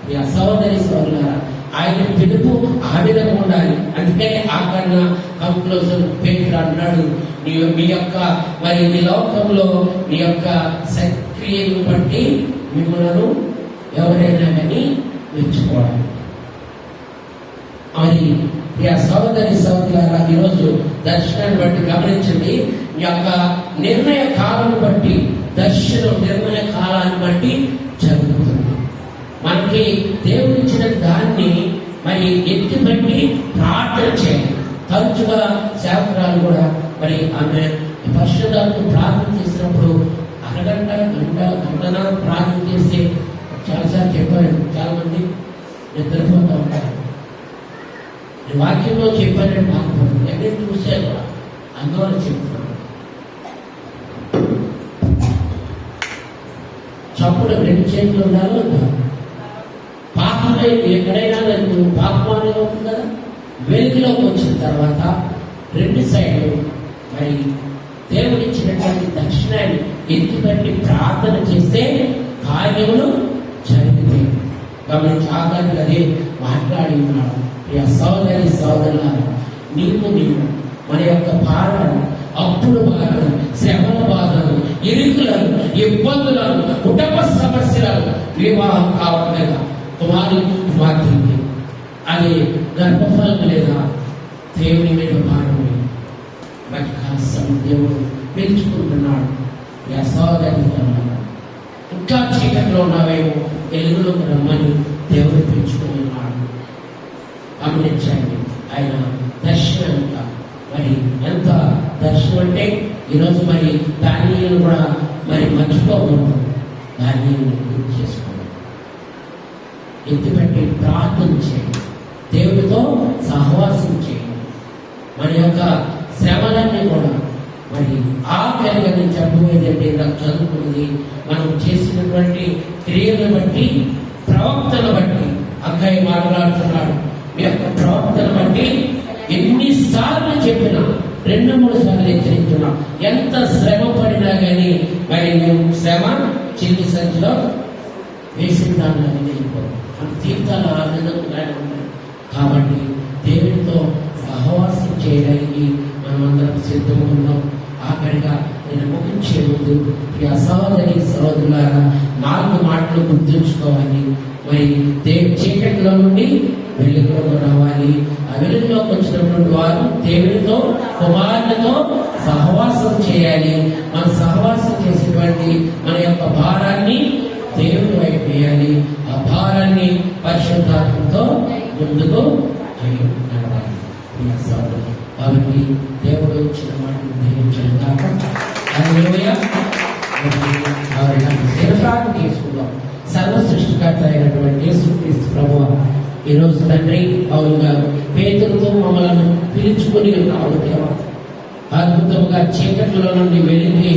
మీ సహోదరి సహోదరులారా ఆయన పిలుపు ఆ విధంగా ఉండాలి. అందుకని ఆకరణ కంక్లూజన్ పేరు అన్నాడు, మీ యొక్క మరి ఈ లోకంలో మీ యొక్క సక్రియను బట్టి మిమ్మల్ని ఎవరైనా కానీ మెచ్చుకోవాలి. మరి సహోదరి సహోదరులారా ఈరోజు దర్శనాన్ని బట్టి గమనించండి, మీ యొక్క నిర్ణయ కాలం బట్టి దర్శనం నిర్ణయ కాలాన్ని బట్టి జరుగుతుంది. మనకి దేవుడు ఇచ్చిన దాన్ని మరి ఎత్తి బట్టి ప్రార్థన చేయాలి. తరచుగా సేవకురాలు కూడా మరి ఆమె పరిశుద్ధాలకు ప్రార్థన చేసినప్పుడు గంటన ప్రార్థన చేస్తే చాలాసార్లు చెప్పారు, చాలా మంది నిద్రపోతూ ఉంటారు. వాక్యంలో చెప్పారని మాట్లాడుతుంది, ఎక్కడ చూశారు అందువల్ల చెప్తున్నాను. చప్పుడు 2 చేతులు ఉండాలో పాపమై ఎక్కడైనా పాపం అనేది అవుతుంది కదా. వెలుగులోకి వచ్చిన తర్వాత 2 సైడ్లు మరి దేవుడిచ్చినటువంటి దక్షిణాన్ని ఎత్తిపెట్టి ప్రార్థన చేస్తే కార్యములు జరుగుతాయి. గమనించి ఆగానికి అదే మాట్లాడి ఉన్నాడు. సహోదరి సహోదరులారా నీవు మన యొక్క భారాన్ని, అప్పుల బాధలు, శ్రమల బాధలు, ఇరుకులను, ఇబ్బందులను, కుటుంబ సమస్యలను, వివాహం కావట్లేదా, కుమార్తెకి అది గర్భఫలం లేదా, దేవుని మీద భారం మధ్యకాల దేవుడు పెంచుకుంటున్నాడు. సహోదరి ఇంకా చీకట్లో ఉన్నావేమో వెలుగులోకి రమ్మని దేవుడు పెంచుకున్నాడు. గమనించండి, ఆయన దర్శనంగా మరి ఎంత దర్శనం అంటే ఈరోజు మరి దానిని కూడా మరి మర్చిపోకూడదు, దానిని గుర్తు చేసుకోవాలి. ప్రార్థన చేయండి, దేవుడితో సహవాసం చేయండి. మన యొక్క శ్రమలన్నీ కూడా మరి ఆఖరిగా నేను చెప్పబోయేది అంటే నాకు చదువుకున్నది, మనం చేసినటువంటి క్రియలను బట్టి, ప్రవక్తను బట్టి అక్కయ్య మాట్లాడుతున్నాడు. మీ యొక్క ప్రవక్తను బట్టి ఎన్నిసార్లు చెప్పినా, 2-3 సార్లు హెచ్చరించున్నా, ఎంత శ్రమ పడినా కానీ మరి మేము శ్రమ చిల్లి సంచిలో వేసిన దాన్ని వెళ్ళిపోతాం. మన జీవితాలు ఆ విధంగా ఉన్నాయి. కాబట్టి దేవుడితో సహవాసం చేయడానికి మనం అందరం సిద్ధంగా ఉన్నాం. ఆఖరిగా నేను ముగించే ముందు ఈ సహోదరి సహోదరులారా 4 మాటలు గుర్తుంచుకోవాలి. మరి చీకటిలో నుండి వెలుగులోకి రావాలి. ఆ వెలుగులోకి వచ్చినటువంటి వారు దేవుడితో, కుమారునితో సహవాసం చేయాలి. మన సహవాసం చేసేటువంటి మన యొక్క భారాన్ని దేవుడి వైపు వేయాలి. ఆ భారాన్ని పరిశుద్ధాత్మతో ముందుకు నడవాలి. కాబట్టి దేవుడు ఇచ్చిన మాటలు గ్రహించడం కాక ప్రార్థన చేసుకుందాం. సర్వ సృష్టికర్త అయినటువంటి యేసుక్రీస్తు ప్రభువా, ఈరోజు తండ్రి పౌలు గారు పేతురుతో మమ్మల్ని పిలుచుకుని ఉన్నావు దేవా. అద్భుతంగా చీకట్లో నుండి వెలిగి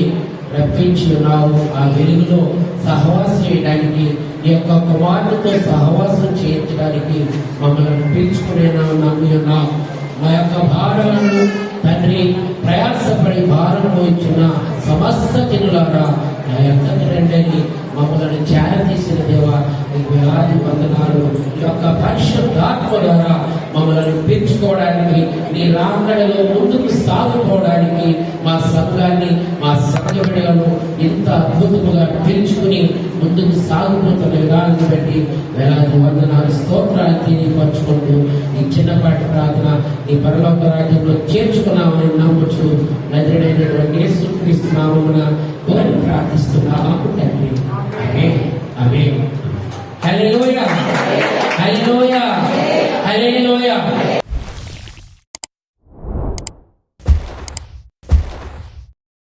రప్పించి ఉన్నావు. ఆ వెలుగులో సహవాసం చేయడానికి, ఈ యొక్క కుమారుడితో సహవాసం చేయించడానికి మమ్మల్ని పిలుచుకుని నమ్మి ఉన్నావు. మా యొక్క భారాలను తండ్రి ప్రయాసపడి భారం వహించిన సమస్త జనులారా నా యొక్క రండి, మమ్మల్ని చేరతీసిన దేవా నీకు వేలాది వందనాలు. ఈ యొక్క పరిశుద్ధాత్మ ద్వారా మమ్మల్ని పెంచుకోవడానికి, నీ రాకడలో ముందుకు సాగుకోవడానికి మా సంఘాన్ని, మా సంఘ బిడ్డలను ఇంత అద్భుతముగా పెంచుకుని ముందుకు సాగుతున్న విధానాన్ని బట్టి వేలాది వందనాలు, స్తోత్రాలు తెలియపరచుకుంటూ ఈ చిన్నపాటి ప్రార్థన నీ పరలోక రాజ్యంలో చేర్చుకున్నామని నమ్ముచు నజరుడైనటువంటి యేసుక్రీస్తు నామమున కోరి ప్రార్థిస్తున్నాము తండ్రి. ఆమేన్. ఆమేన్. హల్లెలూయా, హల్లెలూయా, హల్లెలూయా.